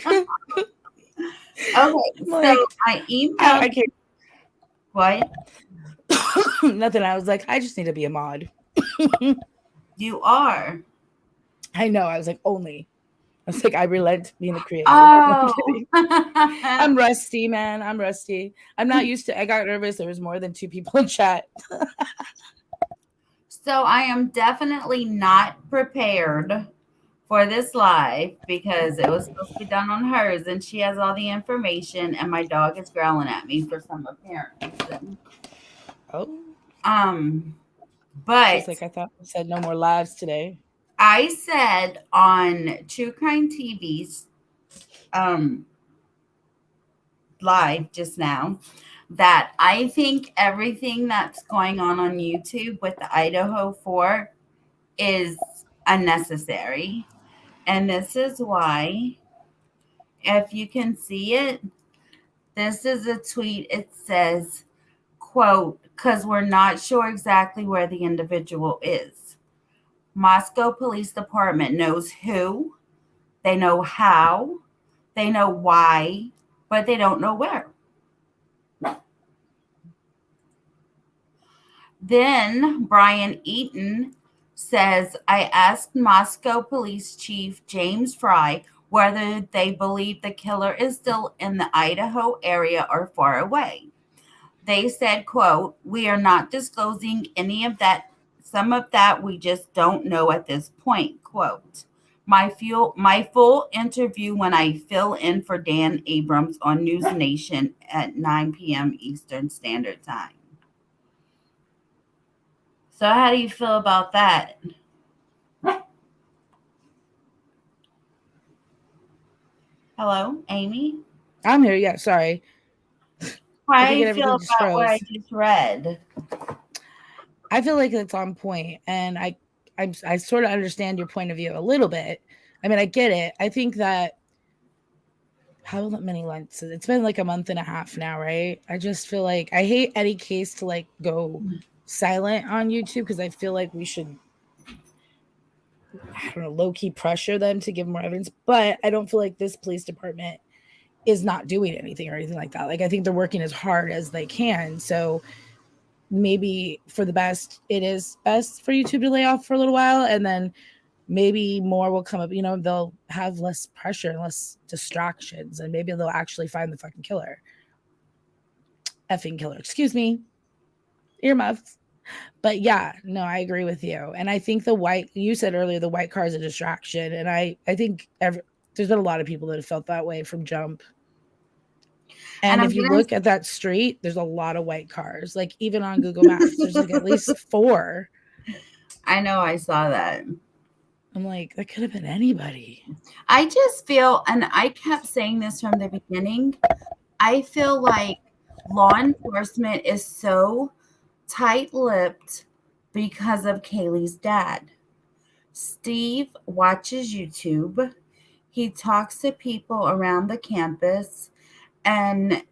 Okay, so Like, I emailed I can't. what Nothing. I was like, I just need to be a mod. you are. I know. I was like, only. I was like, I relent being the creator. No, I'm Oh. kidding. I'm rusty, man. I'm rusty. I'm not used to. I got nervous. There was more than 2 people in chat. So I am definitely not prepared for this live because it was supposed to be done on hers and she has all the information and my dog is growling at me for some apparent reason. Oh, Um, she's but like, I thought we said no more lives today. I said on True Crime TV's um live just now that I think everything that's going on YouTube with the Idaho 4 is unnecessary. And this is why, if you can see it, this is a tweet. It says, quote, because we're not sure exactly where the individual is. Moscow Police Department knows who, they know how, they know why, but they don't know where. Then Brian Eaton says, I asked Moscow Police Chief James Fry whether they believe the killer is still in the Idaho area or far away. They said, quote, we are not disclosing any of that. Some of that we just don't know at this point, quote. My full interview when I fill in for Dan Abrams on News Nation at 9 p.m. Eastern Standard Time. So how do you feel about that? Hello, Amy? I'm here. Yeah, sorry. I How do you figured feel everything just about what I froze. just read? I feel like it's on point, and I sort of understand your point of view a little bit. I mean, I get it. I think that how many months? It's been like a month and a half now, right? I just feel like I hate any case to like go silent on YouTube because I feel like we should, I don't know, low key pressure them to give more evidence. But I don't feel like this police department is not doing anything or anything like that. Like I think they're working as hard as they can. So maybe for the best, it is best for YouTube to lay off for a little while, and then maybe more will come up. You know, they'll have less pressure and less distractions, and maybe they'll actually find the fucking killer. Effing killer. Excuse me. Earmuffs. But yeah, no, I agree with you. And I think the white, you said earlier, the white car is a distraction. And I think there's been a lot of people that have felt that way from jump. And And I'm if you gonna look at that street, there's a lot of white cars. Like even on Google Maps, there's like at least four. I know I saw that. I'm like, that could have been anybody. I just feel, and I kept saying this from the beginning, I feel like law enforcement is so tight lipped because of Kaylee's dad. Steve watches YouTube, he talks to people around the campus, and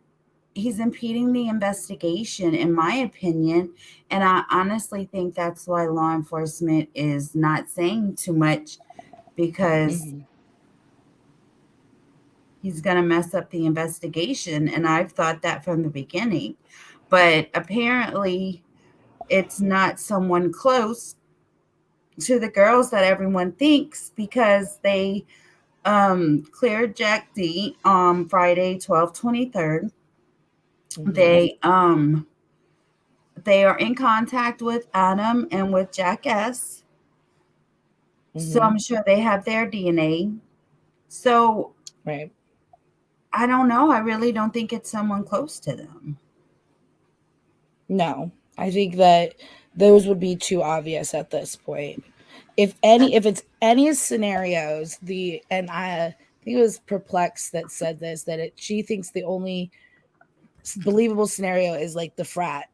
he's impeding the investigation, in my opinion. And I honestly think that's why law enforcement is not saying too much because Mm-hmm. he's going to mess up the investigation. And I've thought that from the beginning. But apparently, it's not someone close to the girls that everyone thinks because they cleared Jack D on Friday, 12/23. Mm-hmm. They are in contact with Adam and with Jack S. So Mm-hmm. I'm sure they have their DNA. So Right. I don't know. I really don't think it's someone close to them. No, I think that those would be too obvious at this point. If it's any scenarios, I think it was Perplex that said this, that she thinks the only believable scenario is like the frat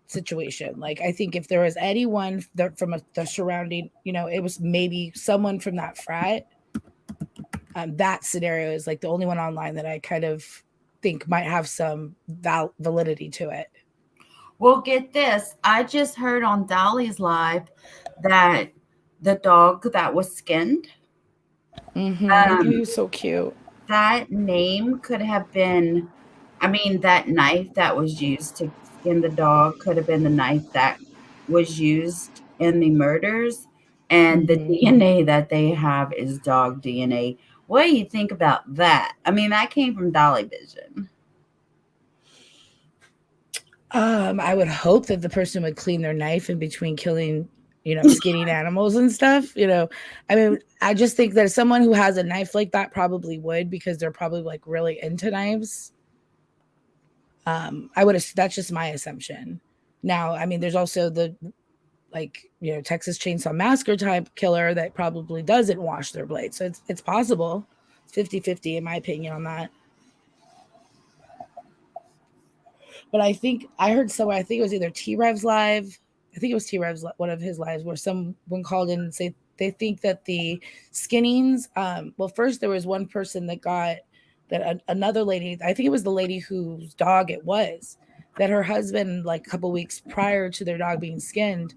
situation. Like I think if there was anyone that from the surrounding, it was maybe someone from that frat. That scenario is like the only one online that I kind of think might have some validity to it. Well, get this. I just heard on Dolly's live that the dog that was skinned, Mm-hmm. He um, was so cute. that name could have been, I mean, that knife that was used to skin the dog could have been the knife that was used in the murders, and the Hmm. DNA that they have is dog DNA. What do you think about that? I mean, that came from Dolly Vision. I would hope that the person would clean their knife in between killing, skinning animals and stuff. I mean, I just think that someone who has a knife like that probably would, because they're probably like really into knives. I would. That's just my assumption. Now, I mean, there's also the like Texas Chainsaw Massacre type killer that probably doesn't wash their blade. So it's possible. It's 50-50 in my opinion on that. But I think I heard somewhere, I think it was either T Rev's live. I think it was T Rev's one of his lives where someone called in and say they think that the skinnings. Well, first there was one person that got that another lady. I think it was the lady whose dog it was, that her husband, like a couple weeks prior to their dog being skinned,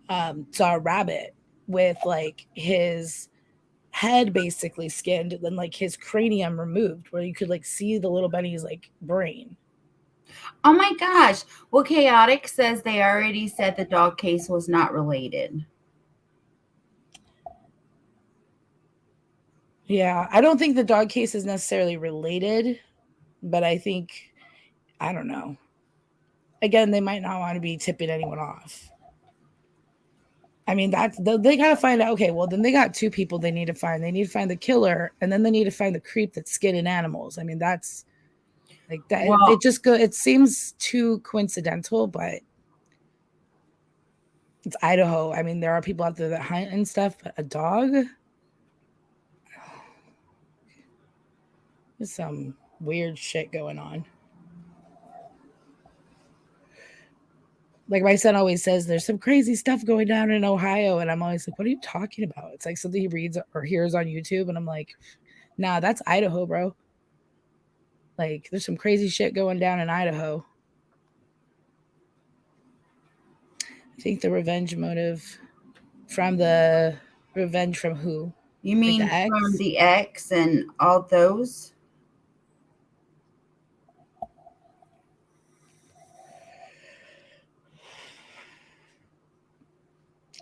saw a rabbit with like his head basically skinned and then like his cranium removed, where you could like see the little bunny's like brain. Oh my gosh. Well, Chaotic says they already said the dog case was not related. Yeah, I don't think the dog case is necessarily related, but I think, I don't know. Again, they might not want to be tipping anyone off. I mean, they got to find out. Okay, well, then they got two people they need to find. They need to find the killer, and then they need to find the creep that's skinning animals. I mean, that's like that. It Well, just go. It seems too coincidental, but it's Idaho. I mean, there are people out there that hunt and stuff, but a dog. There's some weird shit going on. Like my son always says, there's some crazy stuff going down in Ohio, and I'm always like, what are you talking about? It's like something he reads or hears on YouTube, and I'm like, nah, that's Idaho, bro. Like there's some crazy shit going down in Idaho. I think the revenge motive from the revenge from who? you Like mean the from ex? the X and all those?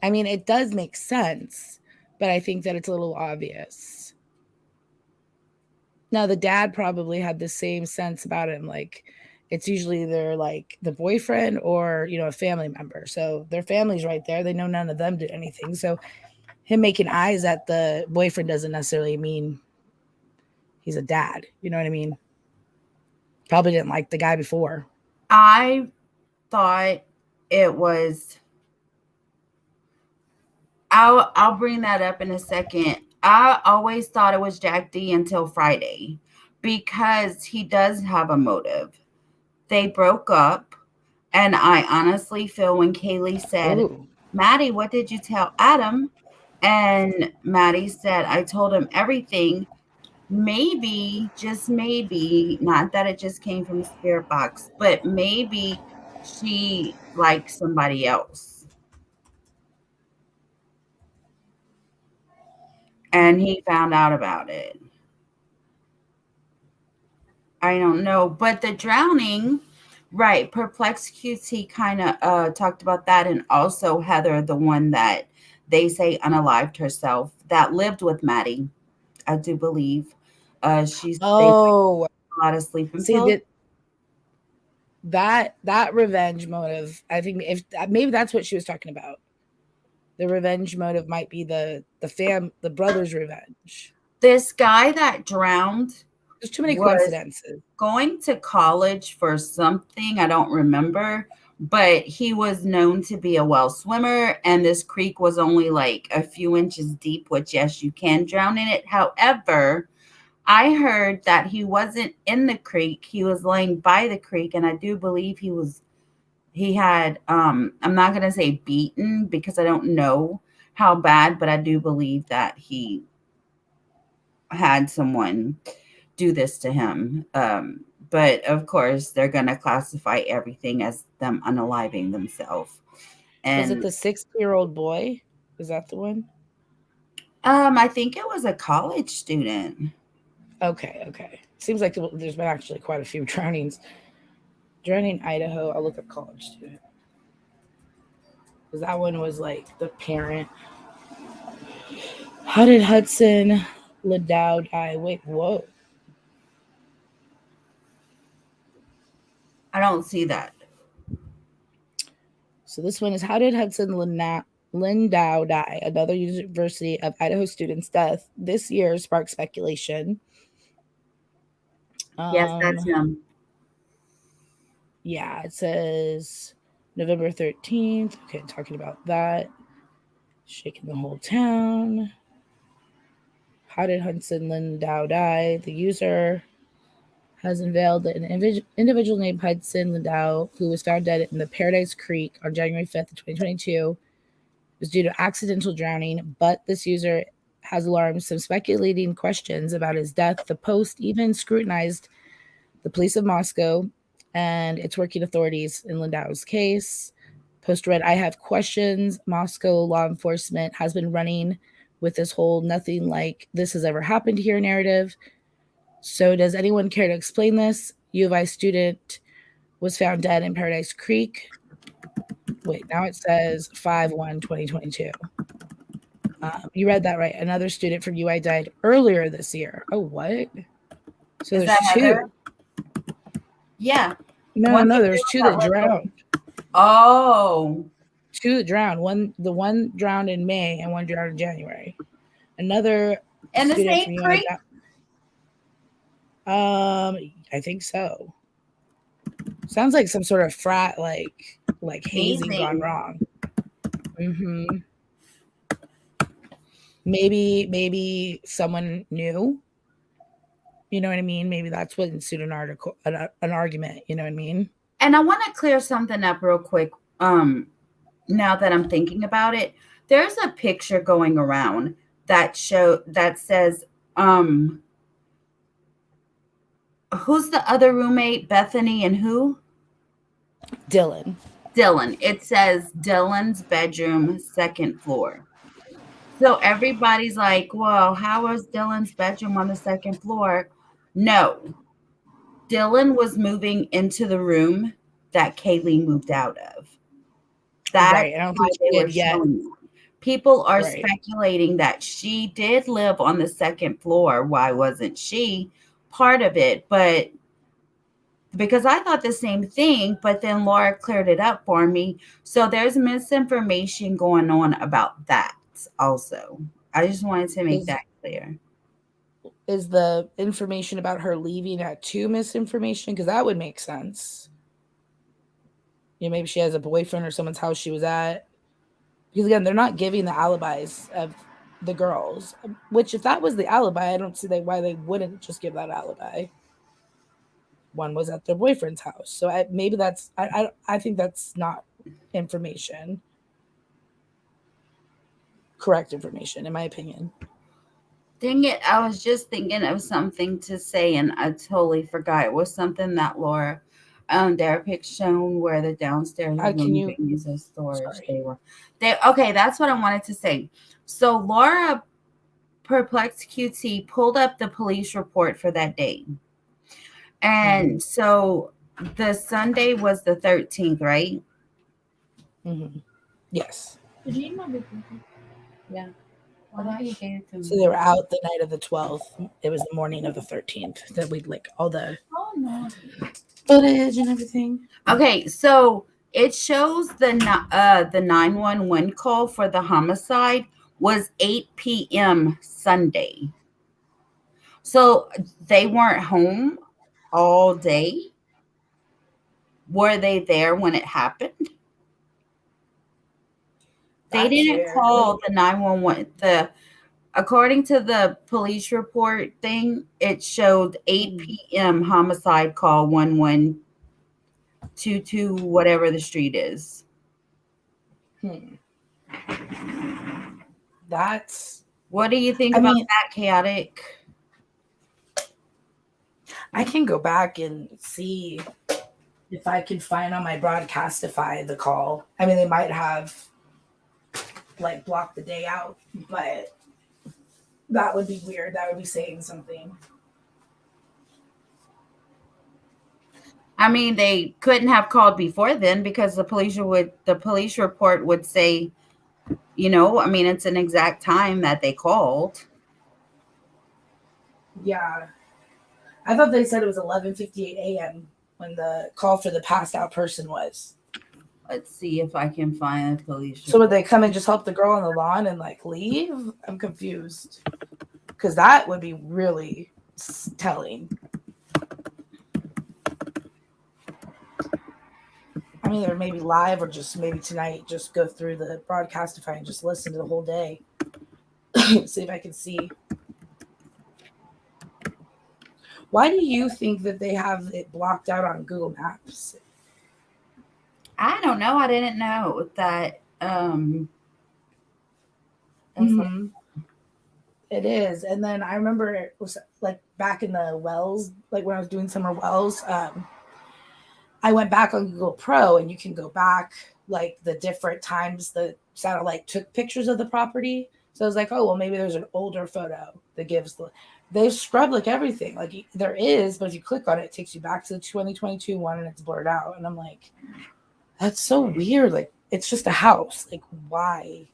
I mean, it does make sense, but I think that it's a little obvious. Now the dad probably had the same sense about him. Like it's usually either like the boyfriend or a family member. So their family's right there. They know none of them did anything. So him making eyes at the boyfriend doesn't necessarily mean he's a dad. You know what I mean? Probably didn't like the guy before. I thought it was, I'll bring that up in a second. I always thought it was Jack D until Friday because he does have a motive. They broke up, and I honestly feel when Kaylee said, Ooh. "Maddie, what did you tell Adam?" And Maddie said, "I told him everything." Maybe, just maybe, not that it just came from the spirit box, but maybe she likes somebody else and he found out about it. I don't know. But the drowning, right, Perplex QT kind of talked about that. And also Heather, the one that they say unalived herself, that lived with Maddie, I do believe. They Oh, a lot of sleeping see pills. that revenge motive. I think if maybe that's what she was talking about. The revenge motive might be the brother's revenge. This guy that drowned There's too many was coincidences. going to college for something, I don't remember, but he was known to be a well swimmer, and this creek was only like a few inches deep, which, yes, you can drown in it. However, I heard that he wasn't in the creek, he was laying by the creek, and I do believe he had, I'm not going to say beaten because I don't know how bad, but I do believe that he had someone do this to him. But of course, they're going to classify everything as them unaliving themselves. Was it And the 6-year-old boy? Is that the one? I think it was a college student. Okay. Seems like there's been actually quite a few drownings. Drowning Idaho. I'll look up college student because that one was like the parent. How did Hudson Liddell die? Wait, whoa. I don't see that. So this one is how did Hudson Lindau die? Another University of Idaho student's death this year sparked speculation. Yes, that's Um, him. yeah, it says November 13th. Okay, talking about that. Shaking the whole town. How did Hudson Lindau die? The user has unveiled that an individual named Hudson Lindau, who was found dead in the Paradise Creek on January 5th, 2022, was due to accidental drowning, but this user has alarmed some speculating questions about his death. The Post even scrutinized the police of Moscow and its working authorities in Lindau's case. Post read, I have questions. Moscow law enforcement has been running with this whole nothing like this has ever happened here narrative. So does anyone care to explain this? U of I student was found dead in Paradise Creek. Wait, now it says 5/1/2022. You read that right. Another student from UI died earlier this year. Oh, what? So Is there's that Heather? two. Yeah. No, One that there's two that drowned. Oh. Two that drowned. The one drowned in May and one drowned in January. Another In the student same from UI creek? died. I think so. Sounds like some sort of frat like hazing gone Hazing. wrong. Mm-hmm. Maybe someone knew. You know what I mean? Maybe that's what ensued an argument. You know what I mean? And I want to clear something up real quick. Now that I'm thinking about it, there's a picture going around that says, who's the other roommate? Bethany and who? Dylan. Dylan. It says Dylan's bedroom, second floor. So everybody's like, well, how was Dylan's bedroom on the second floor? No, Dylan was moving into the room that Kaylee moved out of. That's Right. I don't why think they she were had yet. showing it. People are Right. speculating that she did live on the second floor. Why wasn't she part of it? But because I thought the same thing, but then Laura cleared it up for me. So there's misinformation going on about that also. I just wanted to make Is that clear. is the information about her leaving at two misinformation? Because that would make sense. Maybe she has a boyfriend or someone's house she was at. Because again, they're not giving the alibis of the girls. Which, if that was the alibi, I don't see why they wouldn't just give that alibi. One was at their boyfriend's house, so maybe that's I think that's not information, correct information, in my opinion. Dang it, I was just thinking of something to say and I totally forgot. It was something that Laura Derek shown where the downstairs Can room you? being used as storage. Sorry. They okay, that's what I wanted to say. So Laura Perplexed QT pulled up the police report for that day. And so the Sunday was the 13th, right? Mm-hmm. Yes. Did you eat my big Yeah. Well, you gave it to So me. they were out the night of the 12th. It was the morning of the 13th that we'd like all the footage and everything. Okay, so it shows the 911 call for the homicide was 8 p.m. Sunday. So they weren't home all day. Were they there when it happened? They That's didn't weird. call the 911. According to the police report thing, it showed 8 p.m. homicide call 1122, whatever the street is. That's. What do you think about that, Chaotic? I can go back and see if I can find on my Broadcastify the call. I mean, they might have like blocked the day out, but that would be weird. That would be saying something. I mean, they couldn't have called before then because the police report would say, I mean, it's an exact time that they called. Yeah. I thought they said it was 11:58 a.m. when the call for the passed out person was. Let's see if I can find a police So would report. they come and just help the girl on the lawn and like leave? I'm confused. Because that would be really telling. I'm either maybe live or just maybe tonight, just go through the broadcastify and just listen to the whole day. See if I can see. Why do you think that they have it blocked out on Google Maps? I don't know. I didn't know that. That's Mm-hmm. It is. And then I remember it was like back in the wells, like when I was doing summer wells, I went back on Google Pro and you can go back like the different times the satellite took pictures of the property. So I was like, oh, well, maybe there's an older photo that gives they've scrubbed like everything. Like there is, but if you click on it, it takes you back to the 2022 one and it's blurred out. And I'm like, that's so weird. Like it's just a house. Like why?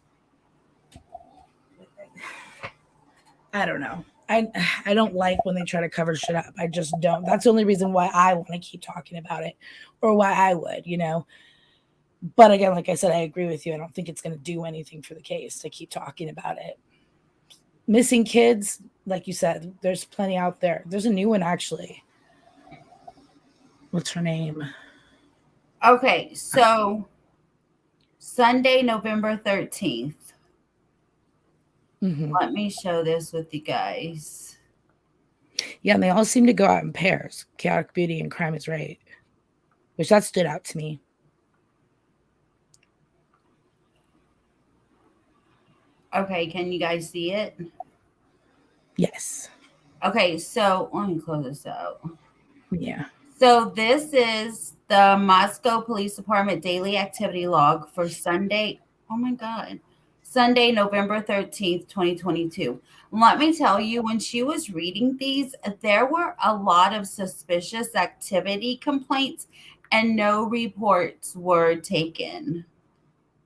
I don't know. I don't like when they try to cover shit up. I just don't. That's the only reason why I want to keep talking about it, or why I would, But again, like I said, I agree with you. I don't think it's going to do anything for the case to keep talking about it. Missing kids, like you said, there's plenty out there. There's a new one actually. What's her name? okay. So Sunday, November 13th. Mm-hmm. Let me show this with you guys. Yeah, and they all seem to go out in pairs. Chaotic Beauty and Crime is Right, which that stood out to me. Okay, can you guys see it? Yes. Okay, so let me close this out. Yeah. So this is the Moscow Police Department daily activity log for Sunday. Oh my God. Sunday, November 13th, 2022. Let me tell you, when she was reading these, there were a lot of suspicious activity complaints and no reports were taken.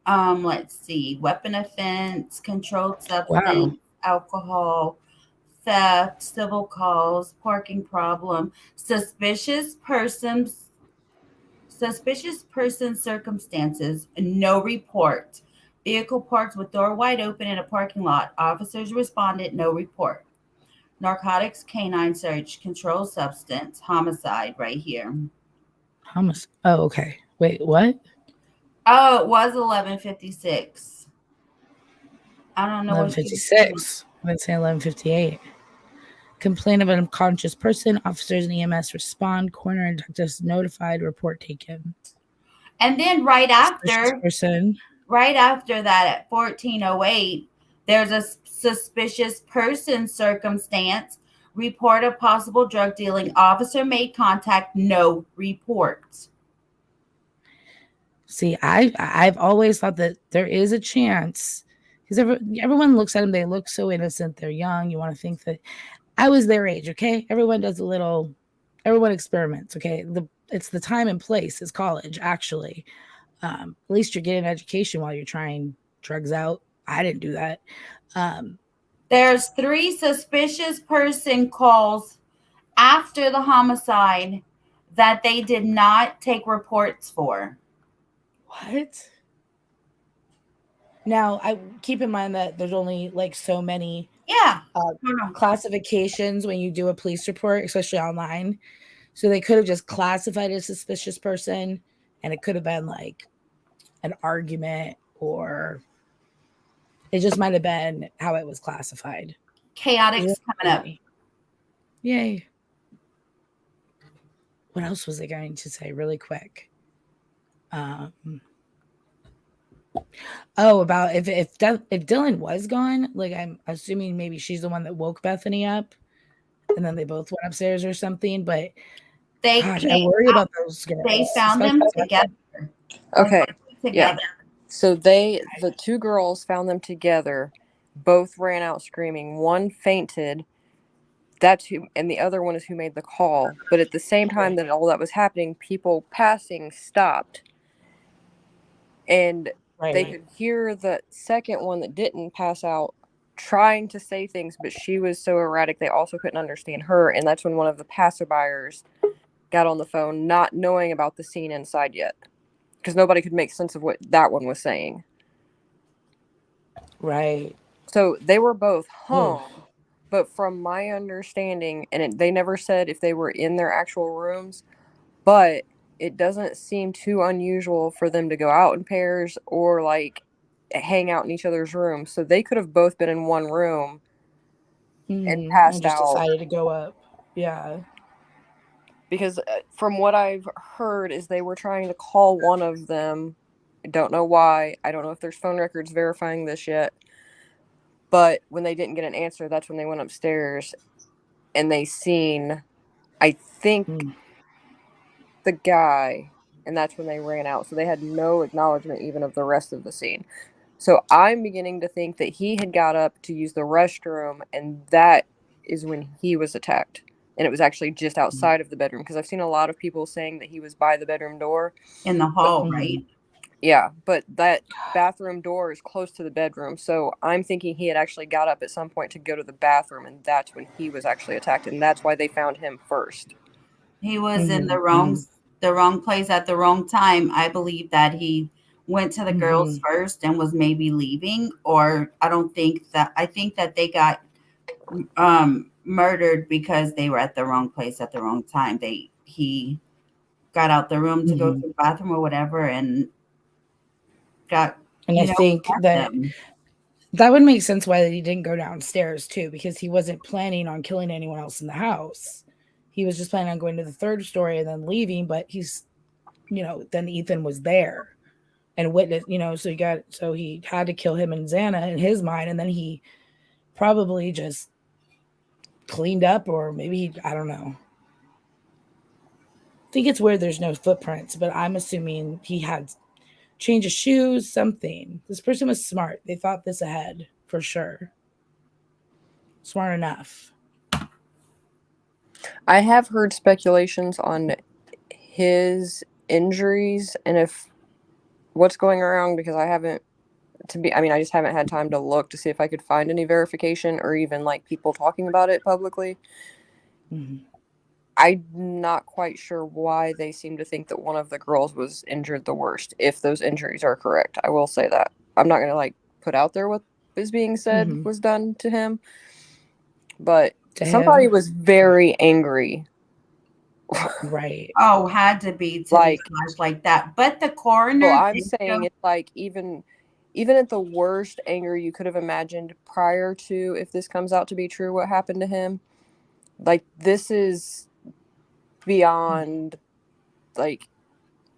Let's see, weapon offense, controlled Wow. substance, alcohol, theft, civil calls, parking problem, suspicious person circumstances, no report. Vehicle parked with door wide open in a parking lot. Officers responded, no report. Narcotics canine search, controlled substance, homicide right here. Oh, okay. Wait, what? Oh, it was 11:56. I don't know what she was saying. 11:56. I would say 11:58. Complaint of an unconscious person. Officers and EMS respond. Coroner and detectives notified. Report taken. And then Suspicious person. right after that at 14:08, there's a suspicious person circumstance. Report of possible drug dealing. Officer made contact. No reports. See, I've always thought that there is a chance because everyone looks at them. They look so innocent. They're young. You want to think that I was their age. Okay, everyone does everyone experiments. Okay, it's the time and place is college actually. At least you're getting an education while you're trying drugs out. I didn't do that. There's 3 suspicious person calls after the homicide that they did not take reports for. What? Now, I keep in mind that there's only like so many Yeah. classifications when you do a police report, especially online. So they could have just classified a suspicious person, and it could have been like an argument, or it just might have been how it was classified. Chaotic's coming up. Yay. What else was I going to say really quick? About if Dylan was gone, like I'm assuming maybe she's the one that woke Bethany up, and then they both went upstairs or something. But gosh, I worry about those girls. They found them together. Okay. Yeah. So the 2 girls found them together. Both ran out screaming. One fainted. that's who, and the other one is who made the call. But at the same time that all that was happening, people passing stopped, and they could hear the second one that didn't pass out trying to say things, but she was so erratic they also couldn't understand her. And that's when one of the passerbyers got on the phone, not knowing about the scene inside yet, because nobody could make sense of what that one was saying. Right. So they were both home, but from my understanding, and they never said if they were in their actual rooms, but it doesn't seem too unusual for them to go out in pairs or like hang out in each other's rooms. So they could have both been in one room and passed just out. decided to go up. Yeah. Because from what I've heard is they were trying to call one of them. I don't know why. I don't know if there's phone records verifying this yet. But when they didn't get an answer, that's when they went upstairs and they seen, I think, the guy, and that's when they ran out. So they had no acknowledgement even of the rest of the scene. So I'm beginning to think that he had got up to use the restroom, and that is when he was attacked. And it was actually just outside of the bedroom, because I've seen a lot of people saying that he was by the bedroom door. In the hall, right? Yeah, but that bathroom door is close to the bedroom. So I'm thinking he had actually got up at some point to go to the bathroom, and that's when he was actually attacked. And that's why they found him first. He was in the wrong place at the wrong time. I believe that he went to the girls first and was maybe leaving, or I think that they got murdered because they were at the wrong place at the wrong time. He got out the room to go to the bathroom or whatever and got, and I think that would make sense why he didn't go downstairs too, because he wasn't planning on killing anyone else in the house. He was just planning on going to the third story and then leaving, but he's, then Ethan was there and witnessed, so he had to kill him and Xana in his mind, and then he probably just cleaned up, or maybe, I don't know. I think it's weird there's no footprints, but I'm assuming he had change of shoes, something. This person was smart. They thought this ahead for sure. Smart enough. I have heard speculations on his injuries and if what's going around, because I just haven't had time to look to see if I could find any verification or even like people talking about it publicly. I'm not quite sure why they seem to think that one of the girls was injured the worst, if those injuries are correct. I will say that. I'm not going to like put out there what is being said was done to him, but somebody was very angry. Right. Oh, had to be to be like that. But the coroner. Well, I'm saying it's like even at the worst anger you could have imagined prior to, if this comes out to be true, what happened to him, like this is beyond like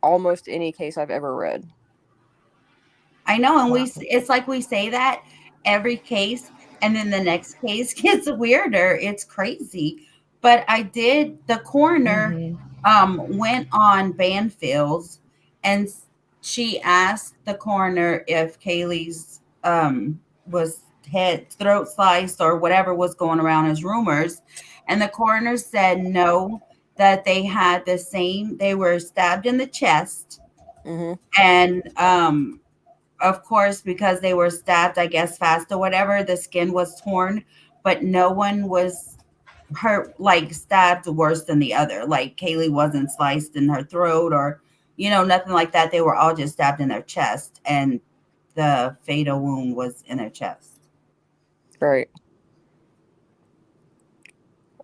almost any case I've ever read. I know, and it's like we say that every case, and then the next case gets weirder. It's crazy. But the coroner went on Banfields, and she asked the coroner if Kaylee's was throat sliced or whatever was going around as rumors, and the coroner said no, that they had they were stabbed in the chest, and of course, because they were stabbed, I guess, fast or whatever, the skin was torn, but no one was hurt, like stabbed worse than the other. Like Kaylee wasn't sliced in her throat or, nothing like that. They were all just stabbed in their chest, and the fatal wound was in her chest. Right.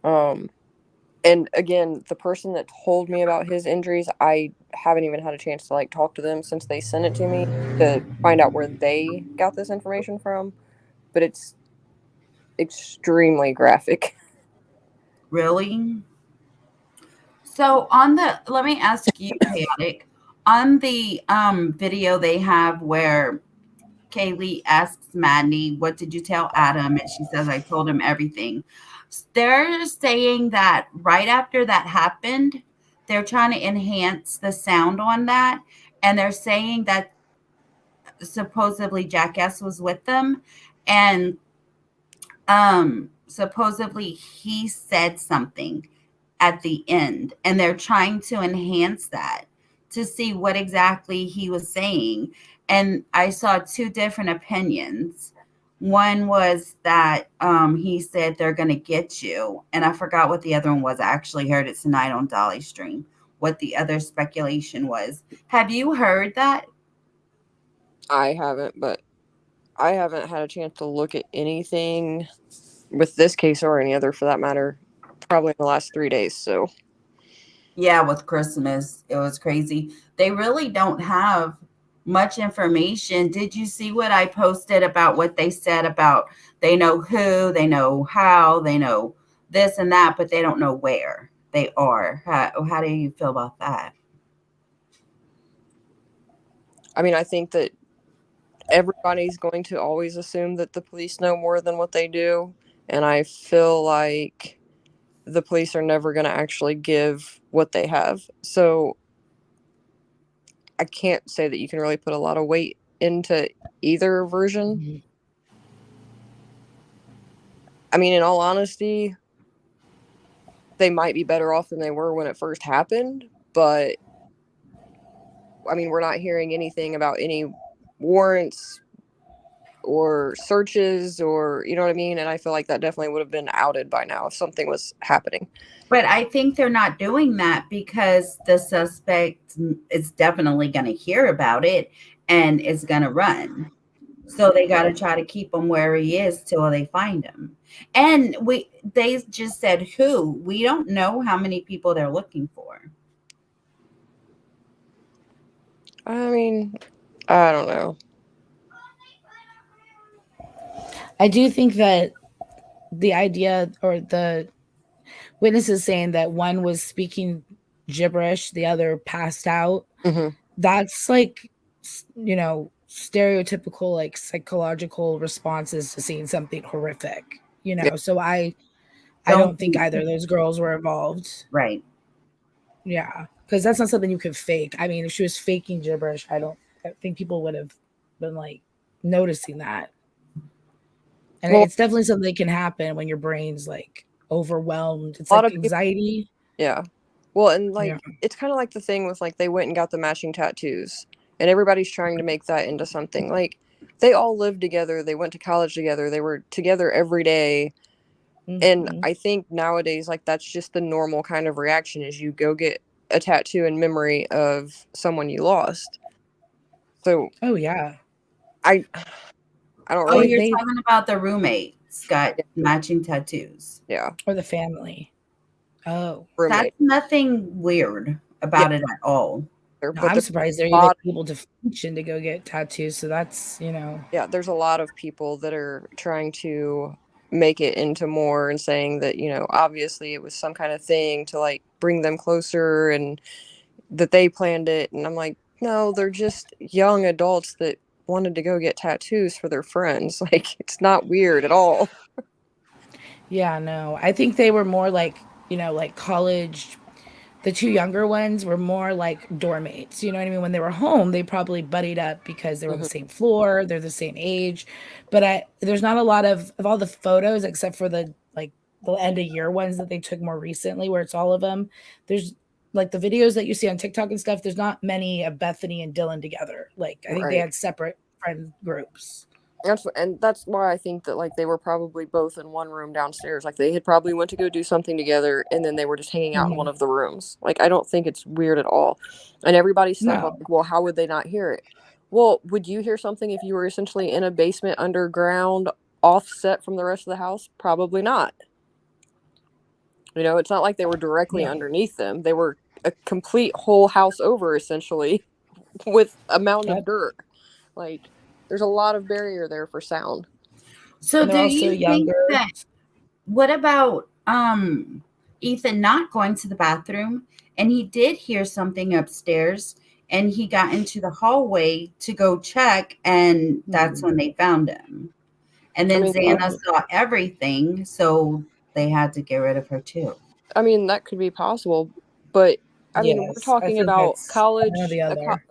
And again, the person that told me about his injuries, I haven't even had a chance to like talk to them since they sent it to me to find out where they got this information from. But it's extremely graphic. Really? So let me ask you, Chaotic, on the video they have where Kaylee asks Maddie, what did you tell Adam? And she says, I told him everything. They're saying that right after that happened, they're trying to enhance the sound on that. And they're saying that supposedly Jackass was with them. And supposedly he said something at the end, and they're trying to enhance that to see what exactly he was saying. And I saw two different opinions. One was that he said they're going to get you, and I forgot what the other one was. I actually heard it tonight on Dolly Stream. What the other speculation was. Have you heard that? I haven't, but I haven't had a chance to look at anything with this case or any other for that matter, probably in the last 3 days. So Yeah, with Christmas, it was crazy. They really don't have much information. Did you see what I posted about what they said about they know who, they know how, they know this and that, but they don't know where they are? How do you feel about that? I mean, I think that everybody's going to always assume that the police know more than what they do, and I feel like the police are never going to actually give what they have. So I can't say that you can really put a lot of weight into either version. Mhm. I mean, in all honesty, they might be better off than they were when it first happened, but I mean, we're not hearing anything about any warrants or searches or, you know what I mean? And I feel like that definitely would have been outed by now if something was happening. But I think they're not doing that because the suspect is definitely going to hear about it and is going to run. So they got to try to keep him where he is till they find him. And they just said who. We don't know how many people they're looking for. I mean, I don't know. I do think that the idea or the witnesses saying that one was speaking gibberish, the other passed out, Mm-hmm. that's like, stereotypical like psychological responses to seeing something horrific, Yeah. so I Don't don't think think either of those girls were involved. right. Yeah, because that's not something you could fake. I mean, if she was faking gibberish, I think people would have been like noticing that. And Well, it's definitely something that can happen when your brain's like overwhelmed. It's a lot like of people, anxiety. yeah. Well, and Yeah. like, it's kind of like the thing with like, they went and got the matching tattoos, and everybody's trying to make that into something. Like, they all lived together, they went to college together, they were together every day. And Mhm. I think nowadays, like, that's just the normal kind of reaction is you go get a tattoo in memory of someone you lost. So Oh yeah. I I don't Oh, really, They you're they talking about the roommates got matching tattoos. yeah, or the family. Oh. That's roommate. nothing weird Yeah, about it at all. No, but I'm there's surprised they're a even lot, able to function to go get tattoos. So that's, yeah, there's a lot of people that are trying to make it into more and saying that, obviously it was some kind of thing to like bring them closer and that they planned it. And I'm like, no, they're just young adults that wanted to go get tattoos for their friends. Like, it's not weird at all. yeah, no. I think they were more like, like college. The two younger ones were more like dorm mates. You know what I mean? When they were home, they probably buddied up because they were on the Hmm. same floor, they're the same age. But there's not a lot of all the photos except for the end of year ones that they took more recently, where it's all of them. There's like the videos that you see on TikTok and stuff. There's not many of Bethany and Dylan together. Like I think they Right. had separate friend groups. That's why I think that like they were probably both in one room downstairs. Like they had probably went to go do something together and then they were just hanging out in one Mhm. of the rooms. Like I don't think it's weird at all. And everybody's stuff No, like, well, how would they not hear it? Well, would you hear something if you were essentially in a basement underground, offset from the rest of the house? Probably not. It's not like they were directly yeah, underneath them. They were a complete whole house over essentially with a mound of yep. dirt. Like there's a lot of barrier there for sound. So And they're do also you think younger. that what about Ethan not going to the bathroom and he did hear something upstairs and he got into the hallway to go check and that's Mhm. when they found him. And I then mean, Xana saw everything, so they had to get rid of her too. that could be possible, but I mean, we're Yes, I talking think about it's one or college, the other.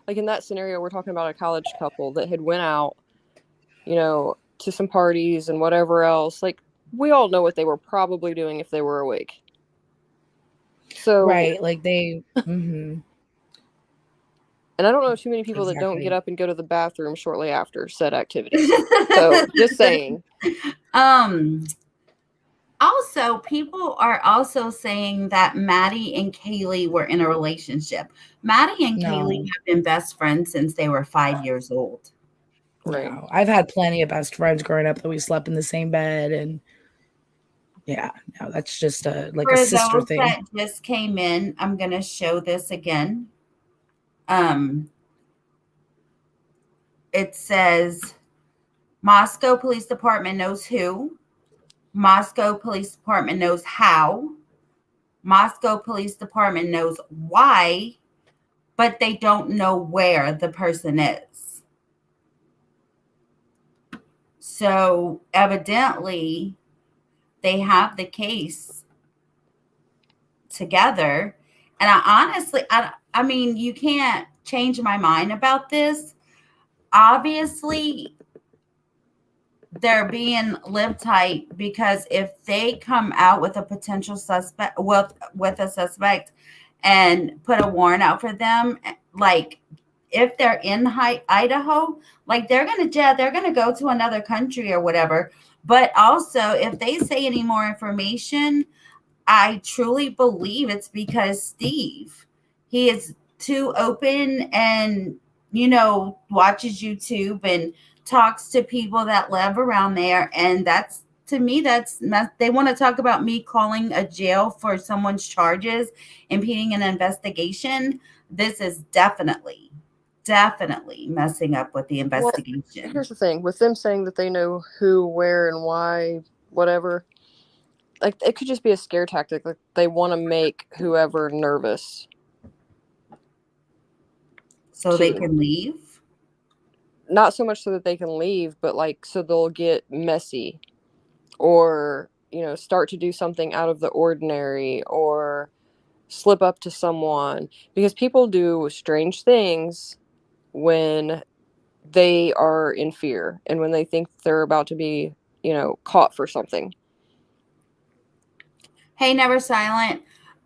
like in that scenario, we're talking about a college couple that had went out, to some parties and whatever else. Like we all know what they were probably doing if they were awake. So Right, like they. Mm-hmm. and I don't know too many people that don't get Exactly. up and go to the bathroom shortly after said activities. So just saying. um Also, people are also saying that Maddie and Kaylee were in a relationship. Maddie and Kaylee No, have been best friends since they were 5 years old. Right. no. I've had plenty of best friends growing up that we slept in the same bed, and yeah, no, that's just a like a For sister those thing. that just came in, I'm going to show this again. Um, it says Moscow Police Department knows who, Moscow Police Department knows how, Moscow Police Department knows why, but they don't know where the person is. So evidently, they have the case together. And I mean, you can't change my mind about this. Obviously, they're being live tight because if they come out with a potential suspect, with a suspect, and put a warrant out for them, like if they're in Idaho, like they're gonna go to another country or whatever. But also, if they say any more information, I truly believe it's because Steve, he is too open and, watches YouTube and talks to people that live around there. And that's, to me, they want to talk about me calling a jail for someone's charges, impeding an investigation. This is definitely messing up with the Well, investigation. here's the thing with them saying that they know who, where, and why, whatever. Like it could just be a scare tactic. Like they want to make whoever nervous. So they To can leave. not so much so that they can leave, but like so they'll get messy or start to do something out of the ordinary or slip up to someone because people do strange things when they are in fear and when they think they're about to be caught for something. Hey, Never Silent.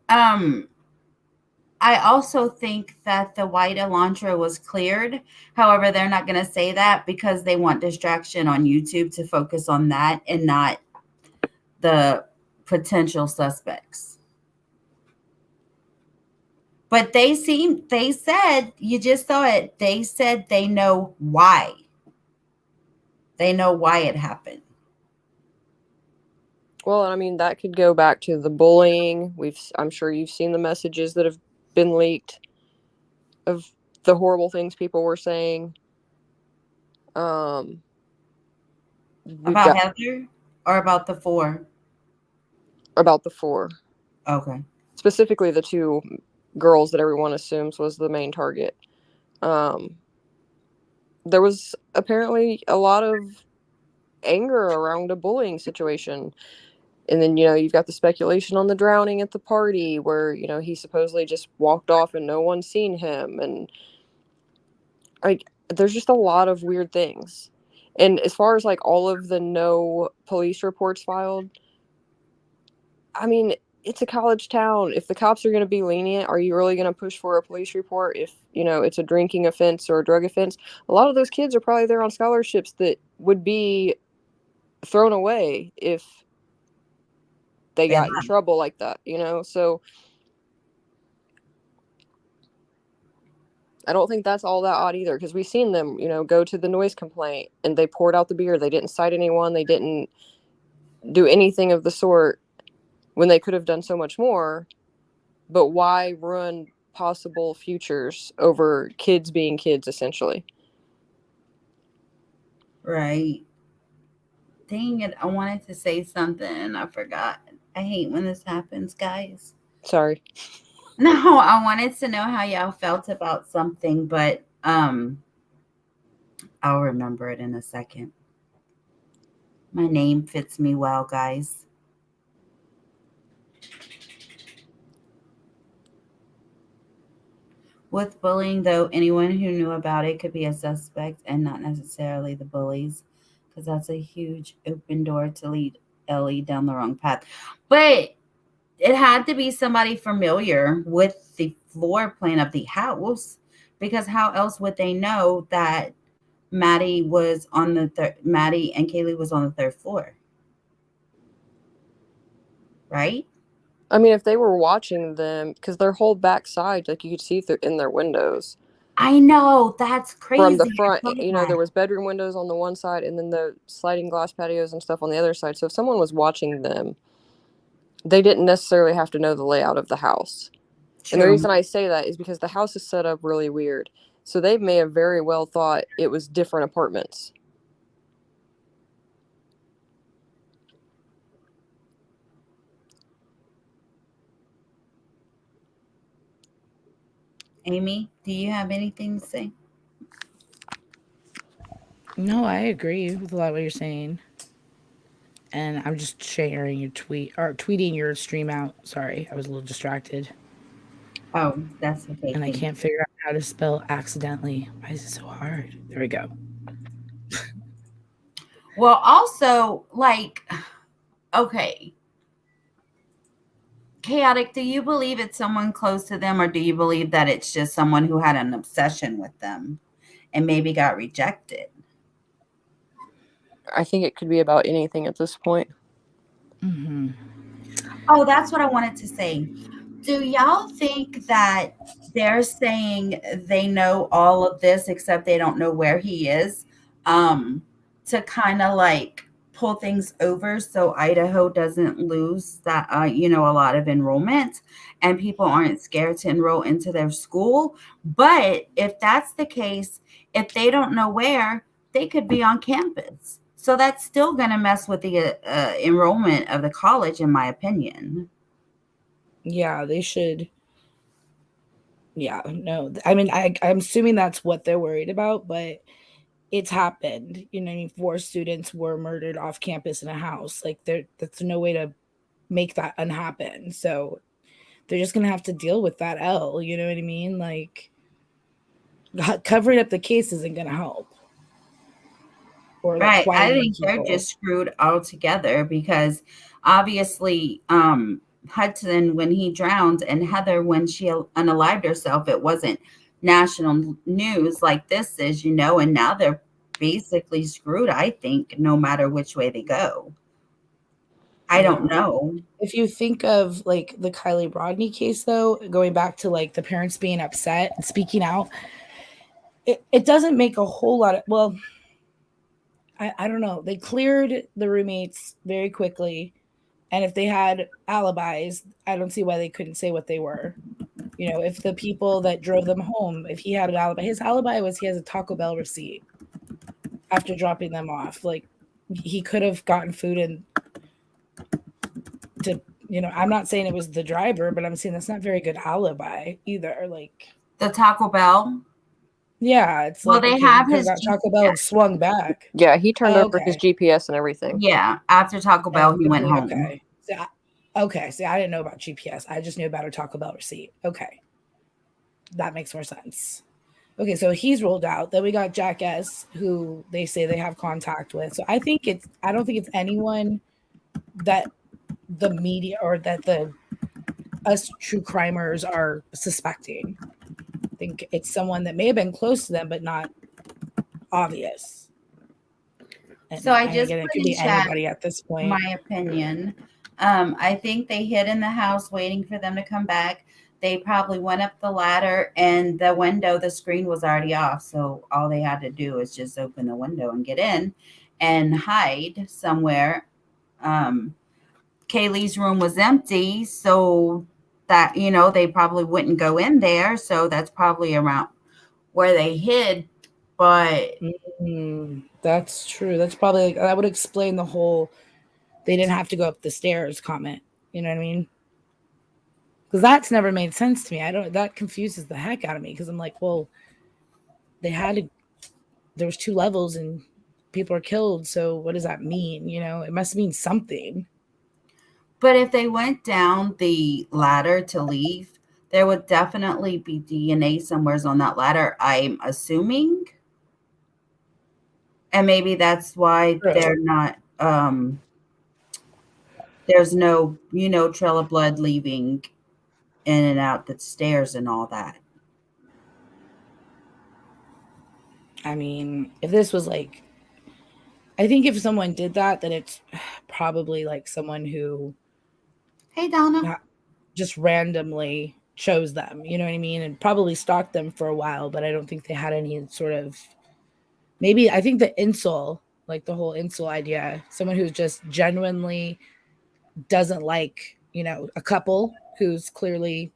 Um, I also think that the white Elantra was cleared. However, they're not going to say that because they want distraction on YouTube to focus on that and not the potential suspects. But they said, you just saw it. They said they know why. They know why it happened. Well, I mean that could go back to the bullying. I'm sure you've seen the messages that have been leaked of the horrible things people were saying. Um, we've About got Heather or about the four? about the four, Okay. specifically the two girls that everyone assumes was the main target. Um, there was apparently a lot of anger around a bullying situation. And then, you've got the speculation on the drowning at the party where, he supposedly just walked off and no one's seen him. And like, there's just a lot of weird things. And as far as like all of the no police reports filed, I mean, it's a college town. If the cops are going to be lenient, are you really going to push for a police report if, it's a drinking offense or a drug offense? A lot of those kids are probably there on scholarships that would be thrown away if they Yeah. got in trouble like that, So I don't think that's all that odd either because we've seen them, go to the noise complaint and they poured out the beer. They didn't cite anyone. They didn't do anything of the sort when they could have done so much more. But why ruin possible futures over kids being kids, essentially? Right. Dang it. I wanted to say something and I forgot. I hate when this happens, guys. Sorry. No, I wanted to know how y'all felt about something, but I'll remember it in a second. My name fits me well, guys. With bullying, though, anyone who knew about it could be a suspect and not necessarily the bullies, because that's a huge open door to lead Ellie down the wrong path. But it had to be somebody familiar with the floor plan of the house, because how else would they know that Maddie and Kaylee was on the third floor, right? I mean, if they were watching them, because their whole backside, like you could see through in their windows I know, that's from the crazy. I front. thought There that. was bedroom windows on the one side, and then the sliding glass patios and stuff on the other side. So if someone was watching them, they didn't necessarily have to know the layout of the house. And the True. reason I say that is because the house is set up really weird. So they may have very well thought it was different apartments. Amy, do you have anything to say? No, I agree with a lot of what you're saying. And I'm just sharing your tweet or tweeting your stream out. Sorry, I was a little distracted. Oh, that's okay. And I Thank can't figure out how to spell accidentally. Why is it so hard? There we go. Well, also, like, okay, chaotic, do you believe it's someone close to them, or do you believe that it's just someone who had an obsession with them and maybe got rejected? I think it could be about anything at this point. Mm-hmm. Oh, that's what I wanted to say. Do y'all think that they're saying they know all of this except they don't know where he is, um, to kind of like pull things over so Idaho doesn't lose that, a lot of enrollment and people aren't scared to enroll into their school? But if that's the case, if they don't know where, they could be on campus. So that's still going to mess with the enrollment of the college, in my opinion. Yeah, they should. Yeah, no. I mean, I'm assuming that's what they're worried about, but it's happened. You know, I mean, 4 students were murdered off campus in a house. Like, that's no way to make that unhappen. So they're just gonna have to deal with that L. You know what I mean? Like, covering up the case isn't gonna help, or like Right. I quieting think they're people. just screwed altogether because obviously Hudson, when he drowned, and Heather, when she unalived herself, it wasn't national news like this is, and now they're basically screwed, I think, no matter which way they go. I don't Yeah. know. If you think of like the Kylie Rodney case, though, going back to like the parents being upset and speaking out, it doesn't make a whole lot of, well, I don't know. They cleared the roommates very quickly. And if they had alibis, I don't see why they couldn't say what they were. You know, if the people that drove them home, if he had an alibi, his alibi was he has a Taco Bell receipt after dropping them off. Like, he could have gotten food and to, I'm not saying it was the driver, but I'm saying that's not very good alibi either. Like, The Taco Bell. yeah, it's Well, like, they okay, you have could have his got Taco Bell and GPS. swung back. Yeah, he turned Oh, over his okay. GPS and everything. Yeah, after Taco Bell, Oh, he did went he? home. Okay. Okay. See, I didn't know about GPS. I just knew about a Taco Bell receipt. Okay. That makes more sense. Okay, so he's ruled out. Then we got Jack S, who they say they have contact with. So I don't think it's anyone that the media or that the us true crimers are suspecting. I think it's someone that may have been close to them, but not obvious. So And I just again, it put could in be chat anybody at this point. my opinion. I think they hid in the house waiting for them to come back. They probably went up the ladder, and the screen was already off. So all they had to do was just open the window and get in and hide somewhere. Um, Kaylee's room was empty, so that, they probably wouldn't go in there. So that's probably around where they hid. But That's true. That's probably that would explain the whole they didn't have to go up the stairs comment. You know what I mean? Because that's never made sense to me. That confuses the heck out of me because I'm like, well, they had to, there was 2 levels and people are killed. So what does that mean? It must mean something. But if they went down the ladder to leave, there would definitely be DNA somewhere on that ladder, I'm assuming. And maybe that's why True. they're not there's no, trail of blood leaving in and out the stairs and all that. I mean, if this was like, I think if someone did that, then it's probably like someone who Hey, Donna. just randomly chose them, you know what I mean? And probably stalked them for a while, but I don't think they had any sort of, maybe I think the incel, like the whole incel idea, someone who's just genuinely doesn't like, a couple who's clearly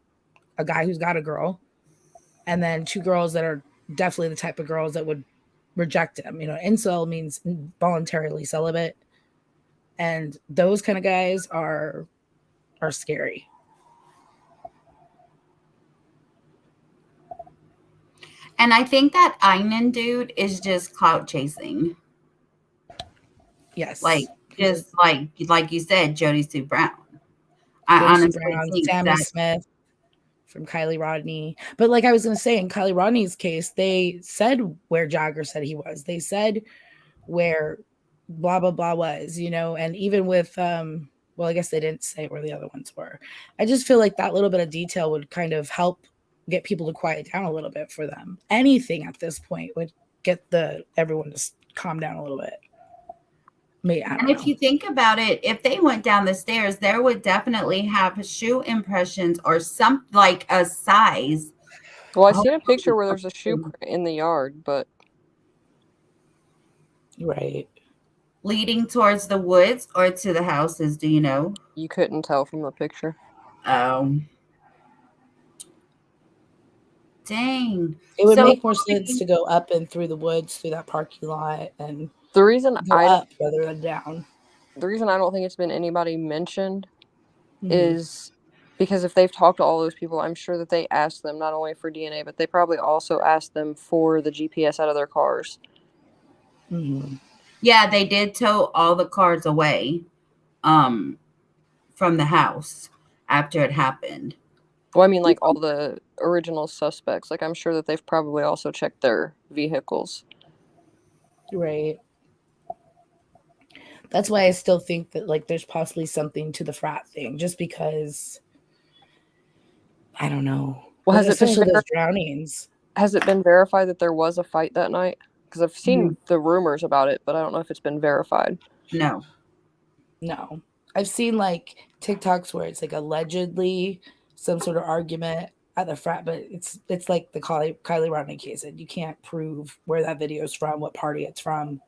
a guy who's got a girl, and then two girls that are definitely the type of girls that would reject him. Incel means voluntarily celibate, and those kind of guys are scary. And I think that Einen dude is just clout chasing. Yes. Like, just like you said, Jody Sue Brown. I Jody Sue honestly Brown, think Sammy that Smith from Kylie Rodney. But like I was going to say, in Kylie Rodney's case, they said where Jagger said he was. They said where blah, blah, blah was, and even with, well, I guess they didn't say where the other ones were. I just feel like that little bit of detail would kind of help get people to quiet down a little bit for them. Anything at this point would get everyone to calm down a little bit. And if you think about it, if they went down the stairs, there would definitely have shoe impressions or some like a size. Well, I seen a picture where there's a shoe print in the yard, but right, leading towards the woods or to the houses. Do you know? You couldn't tell from the picture. Oh, dang! It would make more sense to go up and through the woods, through that parking lot, and the reason go up rather than down. The reason I don't think it's been anybody mentioned is because if they've talked to all those people, I'm sure that they asked them not only for DNA, but they probably also asked them for the GPS out of their cars. Mm-hmm. Yeah, they did tow all the cars away from the house after it happened. Well, I mean, like all the original suspects. Like, I'm sure that they've probably also checked their vehicles. Right. That's why I still think that like there's possibly something to the frat thing, just because I don't know. Well, like, especially those drownings. Has it been verified that there was a fight that night? Because I've seen the rumors about it, but I don't know if it's been verified. No. I've seen like TikToks where it's like allegedly some sort of argument at the frat, but it's like the Kylie Rodney case, and you can't prove where that video is from, what party it's from.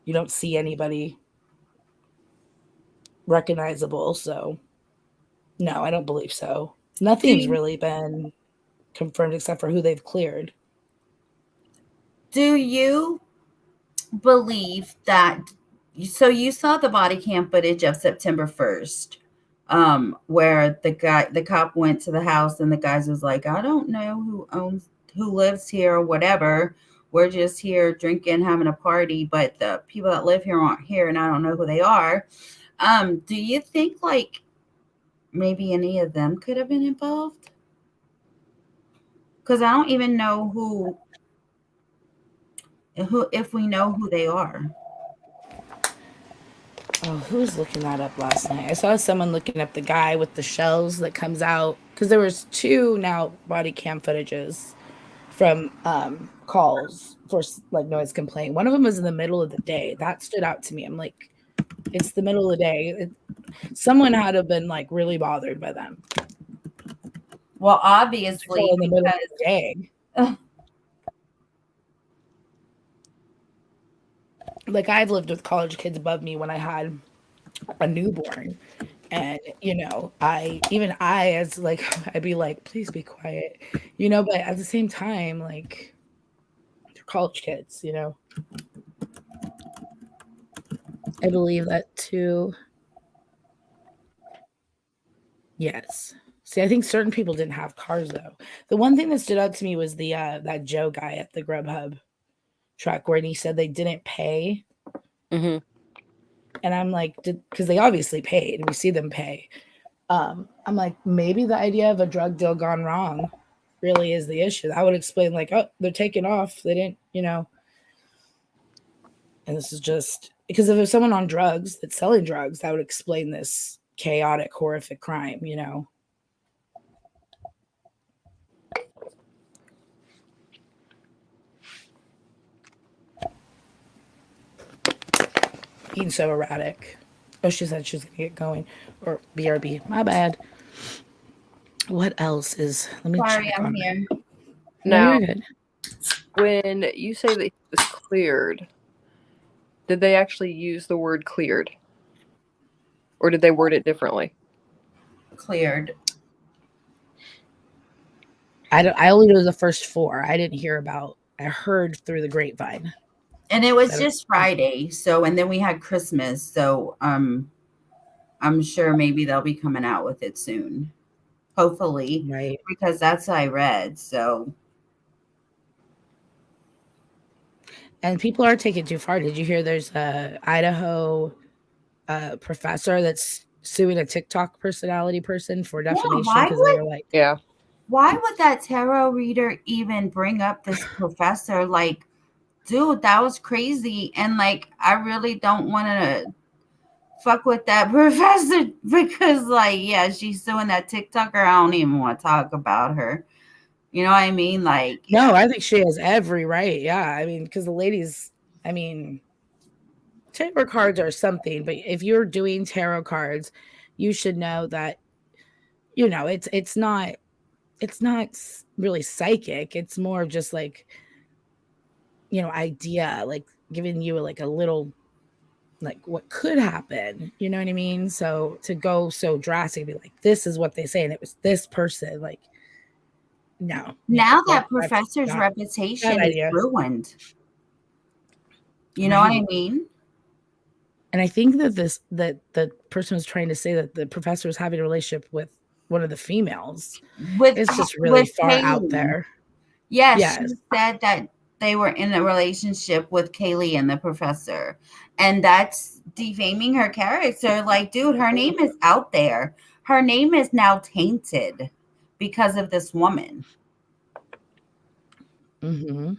You don't see anybody recognizable, so no, I don't believe so. Nothing's really been confirmed except for who they've cleared. Do you believe that? So you saw the body cam footage of September 1st, where the cop went to the house and the guys was like, I don't know who lives here or whatever. We're just here drinking, having a party, but the people that live here aren't here and I don't know who they are. Do you think like maybe any of them could have been involved? Because I don't even know who, if we know who they are. Oh, who was looking that up last night? I saw someone looking up the guy with the shells that comes out, because there was 2 now body cam footages from calls for like noise complaint. One of them was in the middle of the day. That stood out to me. I'm like, it's the middle of the day. Someone had to have been like really bothered by them. Well, obviously, in the middle of the day. Like, I've lived with college kids above me when I had a newborn, and as like, I'd be like, please be quiet, but at the same time, like, they're college kids. I believe that too. Yes. See, I think certain people didn't have cars though. The one thing that stood out to me was the that Joe guy at the Grubhub truck, where he said they didn't pay. Mm-hmm. And I'm like, because they obviously paid. We see them pay. I'm like, maybe the idea of a drug deal gone wrong really is the issue. That would explain, like, oh, they're taking off. They didn't, And this is just Because if there's someone on drugs that's selling drugs, that would explain this chaotic, horrific crime, you know? Being so erratic. Oh, she said she was going to get going. Or BRB. My bad. What else is... Let me Sorry, check I'm on here. it. No, Now, you're good. when you say that he was cleared, did they actually use the word cleared? Or did they word it differently? Cleared. I only know the first 4. I didn't hear about... I heard through the grapevine. And it was just Friday. So, and then we had Christmas. So, I'm sure maybe they'll be coming out with it soon. Hopefully. Right. Because that's what I read. So, And people are taking it too far. Did you hear there's a Idaho professor that's suing a TikTok personality person for yeah, defamation because they were like, Yeah. why would that tarot reader even bring up this professor? Like, dude, that was crazy. And like, I really don't want to fuck with that professor because, like, yeah, she's suing that TikToker. I don't even want to talk about her. You know what I mean? Like, no, I think she has every right. Yeah. I mean, because the ladies, I mean, tarot cards are something, but if you're doing tarot cards, you should know that, you know, it's not really psychic. It's more of just like, you know, idea, like giving you like a little like what could happen, you know what I mean? So to go so drastic, be like, this is what they say, and it was this person, like, no, yeah, now that that's professor's not bad reputation is idea, ruined. You know what I right? mean? And I think that that the person was trying to say that the professor was having a relationship with one of the females. It's just really With far out Kaylee. there. Yes, Yes. she said that they were in a relationship with Kaylee and the professor. And that's defaming her character. Like, dude, her name is out there. Her name is now tainted because of this woman. Mm-hmm.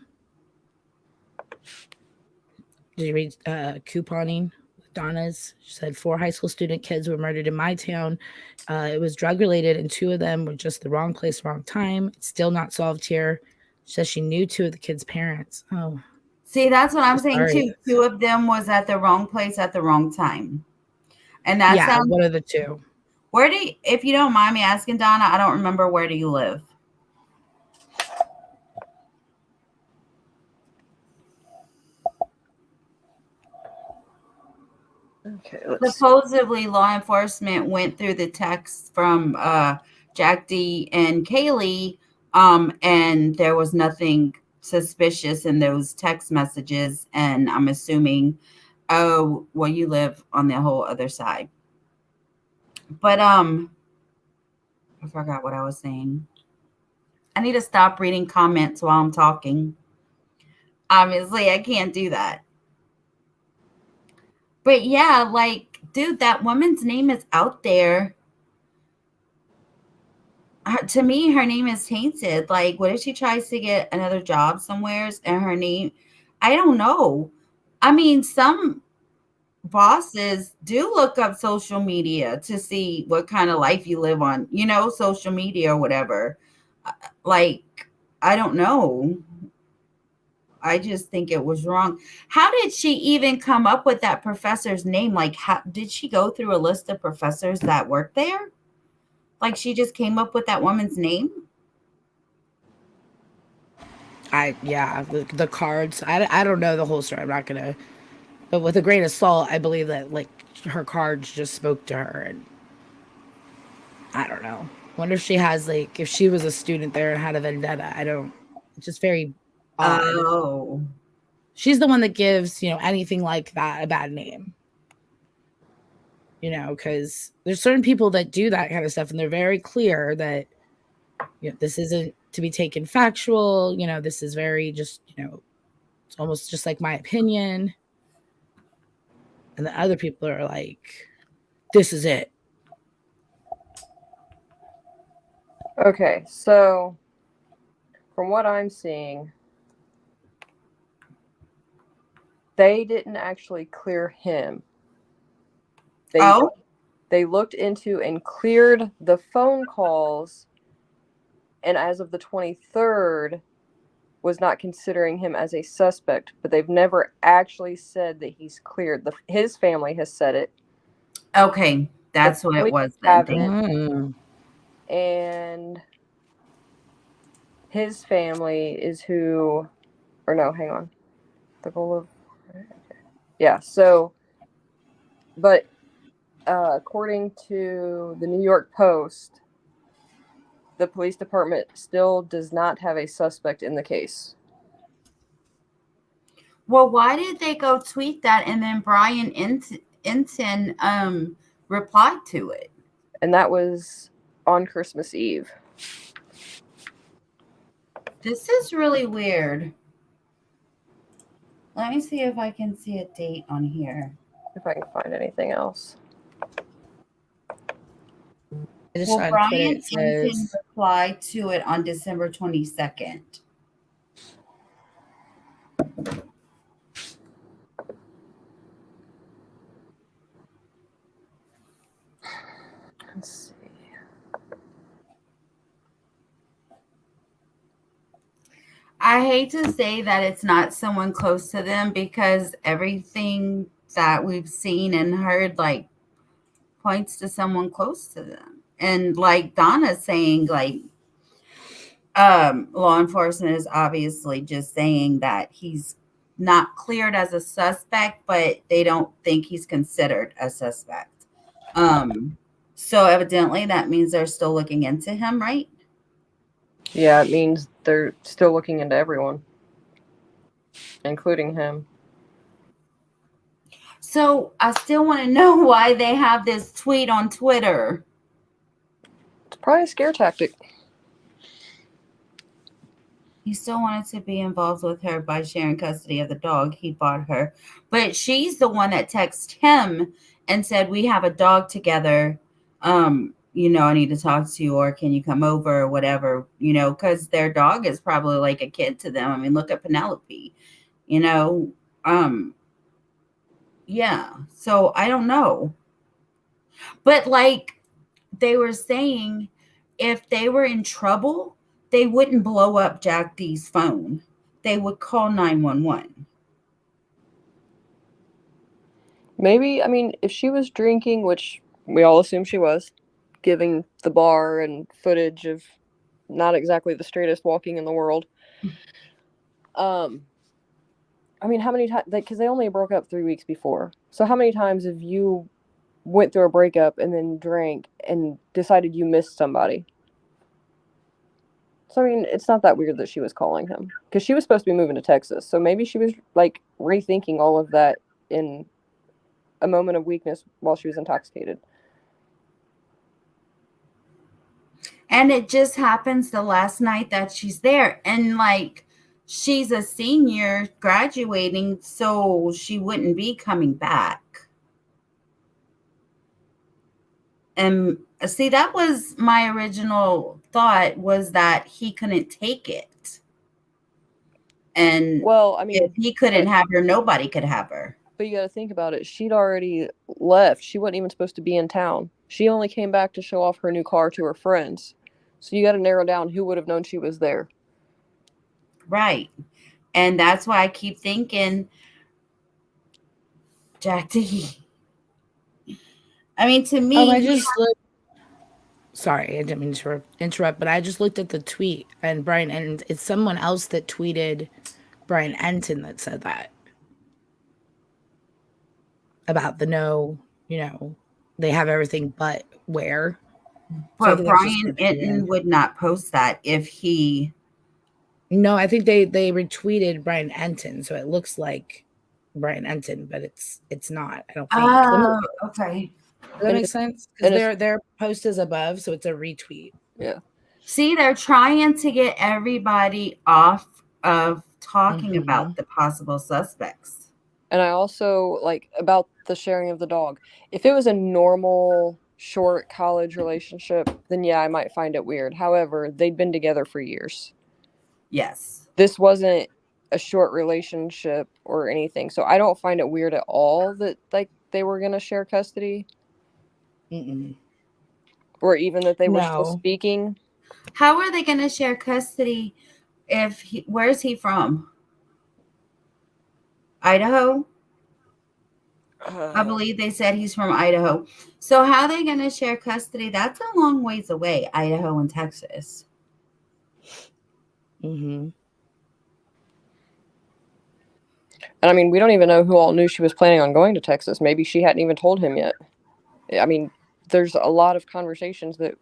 Did you read Couponing with Donna's? She said 4 high school student kids were murdered in my town. It was drug related, and 2 of them were just the wrong place, wrong time. It's still not solved here. She says she knew 2 of the kids' parents. Oh, See, that's what so I'm saying sorry. too. 2 of them was at the wrong place at the wrong time. And that Yeah, sounds one of the 2. where do you, if you don't mind me asking, Donna, I don't remember, where do you live? Okay. Supposedly, law enforcement went through the texts from Jack D and Kaylee, and there was nothing suspicious in those text messages. And I'm assuming, oh, well, you live on the whole other side. But I forgot what I was saying. I need to stop reading comments while I'm talking. Obviously, I can't do that. But yeah, like, dude, that woman's name is out there. To me, her name is tainted. Like, what if she tries to get another job somewheres and her name? I don't know. I mean, some bosses do look up social media to see what kind of life you live on, social media or whatever. Like, I don't know. I just think it was wrong. How did she even come up with that professor's name? Like, how did she go through a list of professors that work there? Like, she just came up with that woman's name? The cards. I don't know the whole story. I'm not gonna. But with a grain of salt, I believe that like her cards just spoke to her, and I don't know. Wonder if she has like if she was a student there and had a vendetta. I don't. It's just very odd. Oh. She's the one that gives anything like that a bad name. Because there's certain people that do that kind of stuff, and they're very clear that this isn't to be taken factual. This is very just it's almost just like my opinion. And the other people are like, this is it. Okay, so from what I'm seeing, they didn't actually clear him. They looked into and cleared the phone calls, and as of the 23rd, was not considering him as a suspect, but they've never actually said that he's cleared. His family has said it. Okay, that's what it was then. And his family is who, or no, hang on. The goal of, yeah, so, but according to the New York Post, the police department still does not have a suspect in the case. Well, why did they go tweet that and then Brian Enton replied to it? And that was on Christmas Eve. This is really weird. Let me see if I can see a date on here. If I can find anything else. Well, Brian Enton replied to it on December 22nd. Let's see. I hate to say that it's not someone close to them because everything that we've seen and heard like points to someone close to them. And like Donna's saying, like law enforcement is obviously just saying that he's not cleared as a suspect, but they don't think he's considered a suspect. So evidently that means they're still looking into him, right? Yeah, it means they're still looking into everyone, including him. So I still want to know why they have this tweet on Twitter. It's probably a scare tactic. He still wanted to be involved with her by sharing custody of the dog he bought her. But she's the one that texted him and said, we have a dog together. I need to talk to you, or can you come over, or whatever, because their dog is probably like a kid to them. I mean, look at Penelope, yeah. So I don't know. But like they were saying, if they were in trouble, they wouldn't blow up Jack D's phone. They would call 911. Maybe, I mean, if she was drinking, which we all assume she was, giving the bar and footage of not exactly the straightest walking in the world. I mean, how many times, because they only broke up 3 weeks before. So how many times have you went through a breakup and then drank and decided you missed somebody? So, I mean, it's not that weird that she was calling him, because she was supposed to be moving to Texas. So maybe she was like rethinking all of that in a moment of weakness while she was intoxicated. And it just happens the last night that she's there. And like, she's a senior graduating, so she wouldn't be coming back. And see, that was my original thought, was that he couldn't take it. And well, I mean, if he couldn't have her, nobody could have her. But you got to think about it. She'd already left. She wasn't even supposed to be in town. She only came back to show off her new car to her friends. So you got to narrow down who would have known she was there. Right. And that's why I keep thinking Jack D. I mean, to me, sorry, I didn't mean to interrupt, but I just looked at the tweet, and Brian, and it's someone else that tweeted Brian Enton that said that about the they have everything but where. But so Brian Enton would not post that if he. No, I think they retweeted Brian Enton, so it looks like Brian Enton, but it's not. I don't think. Oh, okay. Does that make sense? Because their post is above, so it's a retweet. Yeah. See, they're trying to get everybody off of talking about the possible suspects. And I also like about the sharing of the dog. If it was a normal, short college relationship, then yeah, I might find it weird. However, they'd been together for years. Yes. This wasn't a short relationship or anything. So I don't find it weird at all that like they were going to share custody. Mm-mm. Or even that they were still No. speaking. How are they going to share custody if where's he from? Idaho? I believe they said he's from Idaho. So how are they going to share custody? That's a long ways away, Idaho and Texas. Mm-hmm. And I mean, we don't even know who all knew she was planning on going to Texas. Maybe she hadn't even told him yet. I mean, there's a lot of conversations that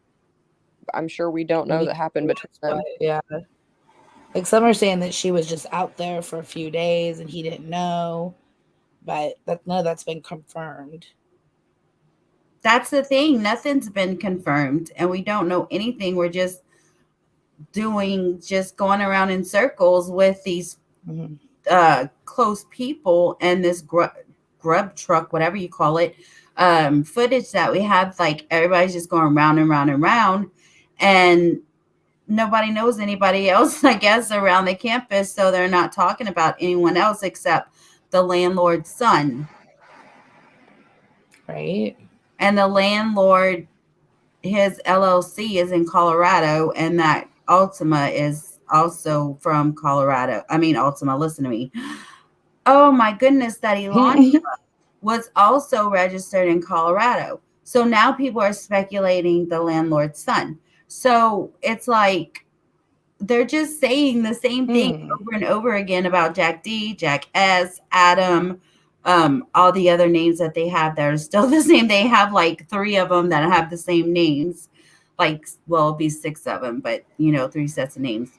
I'm sure we don't know that happened between them. Yeah. Like some are saying that she was just out there for a few days and he didn't know, but none of that's been confirmed. That's the thing. Nothing's been confirmed, and we don't know anything. We're just going around in circles with these close people and this grub truck, whatever you call it, footage that we have. Like everybody's just going round and round and round, and nobody knows anybody else, I guess, around the campus. So they're not talking about anyone else except the landlord's son. Right. And the landlord, his LLC is in Colorado, and that Ultima is also from Colorado. I mean, Ultima, listen to me. Oh my goodness, that Elon was also registered in Colorado. So now people are speculating the landlord's son. So it's like they're just saying the same thing over and over again about Jack D, Jack S, Adam, all the other names that they have that are still the same. They have like 3 of them that have the same names. Like, well, it'll be 6 of them, but 3 sets of names.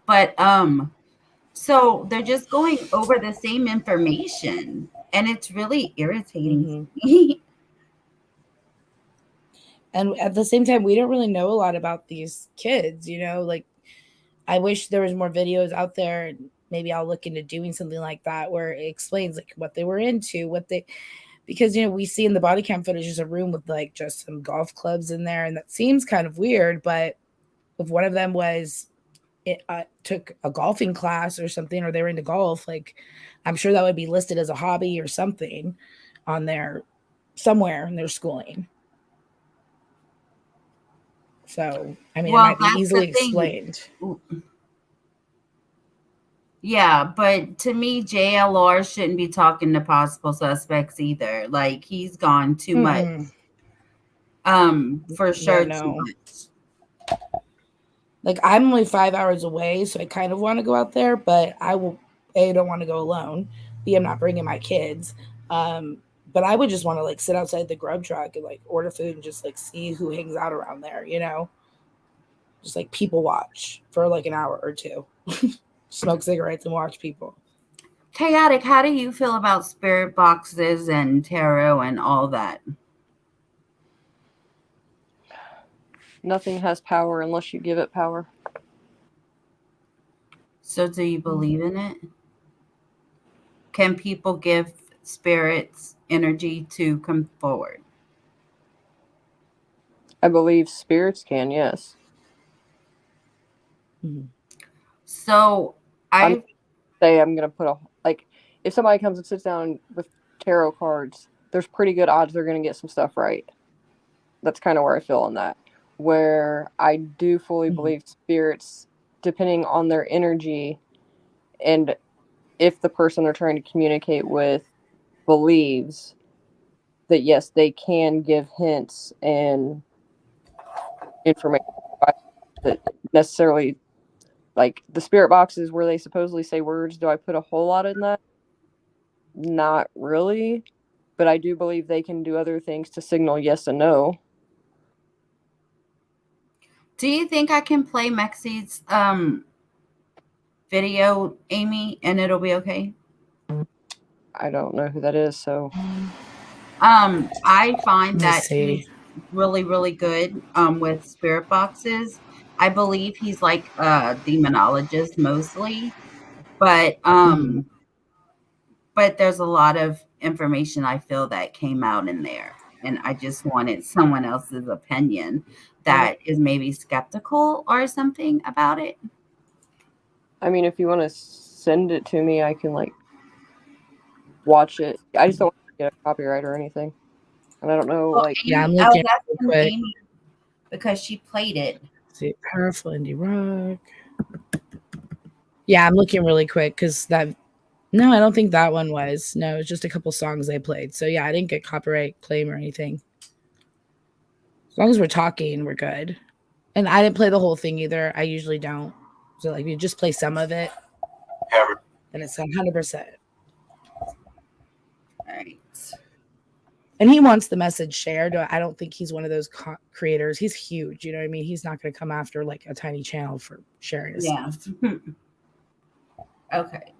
But so they're just going over the same information, and it's really irritating. And at the same time, we don't really know a lot about these kids, like I wish there was more videos out there, and maybe I'll look into doing something like that where it explains like what they were into, because we see in the body cam footage there's a room with like just some golf clubs in there, and that seems kind of weird, but if one of them was took a golfing class or something, or they were into golf, like I'm sure that would be listed as a hobby or something on there somewhere in their schooling. So I mean, it might be easily explained. Yeah, but to me, JLR shouldn't be talking to possible suspects either. Like he's gone too much. For sure, too much. Like I'm only 5 hours away, so I kind of want to go out there, but I don't want to go alone. B, I'm not bringing my kids. But I would just want to like sit outside the grub truck and like order food and just like see who hangs out around there, just like people watch for like an hour or two. Smoke cigarettes and watch people. Chaotic, how do you feel about spirit boxes and tarot and all that? Nothing has power unless you give it power. So do you believe in it? Can people give spirits energy to come forward? I believe spirits can, yes. So I'm going to put if somebody comes and sits down with tarot cards, there's pretty good odds they're going to get some stuff right. That's kind of where I feel on that. Where I do fully believe spirits, depending on their energy and if the person they're trying to communicate with believes that, yes, they can give hints and information that necessarily, like the spirit boxes where they supposedly say words. Do I put a whole lot in that? Not really, but I do believe they can do other things to signal yes and no. Do you think I can play Mexi's video, Amy, and it'll be okay? I don't know who that is, so I find that he's really, really good with spirit boxes. I believe he's like a demonologist mostly, but there's a lot of information I feel that came out in there, and I just wanted someone else's opinion that is maybe skeptical or something about it. I mean, if you want to send it to me, I can like watch it. I just don't want to get a copyright or anything. And I don't know, Well, like, Yeah, I'm I was looking real asking quick. Amy because she played it. See, powerful indie rock. Yeah, I'm looking really quick because that. No, I don't think that one was. No, it's just a couple songs they played. So yeah, I didn't get copyright claim or anything. As long as we're talking, we're good. And I didn't play the whole thing either. I usually don't. So like, you just play some of it, and it's 100%. All right. And he wants the message shared. I don't think he's one of those creators. He's huge. You know what I mean? He's not going to come after like a tiny channel for sharing his Yeah. stuff. Okay.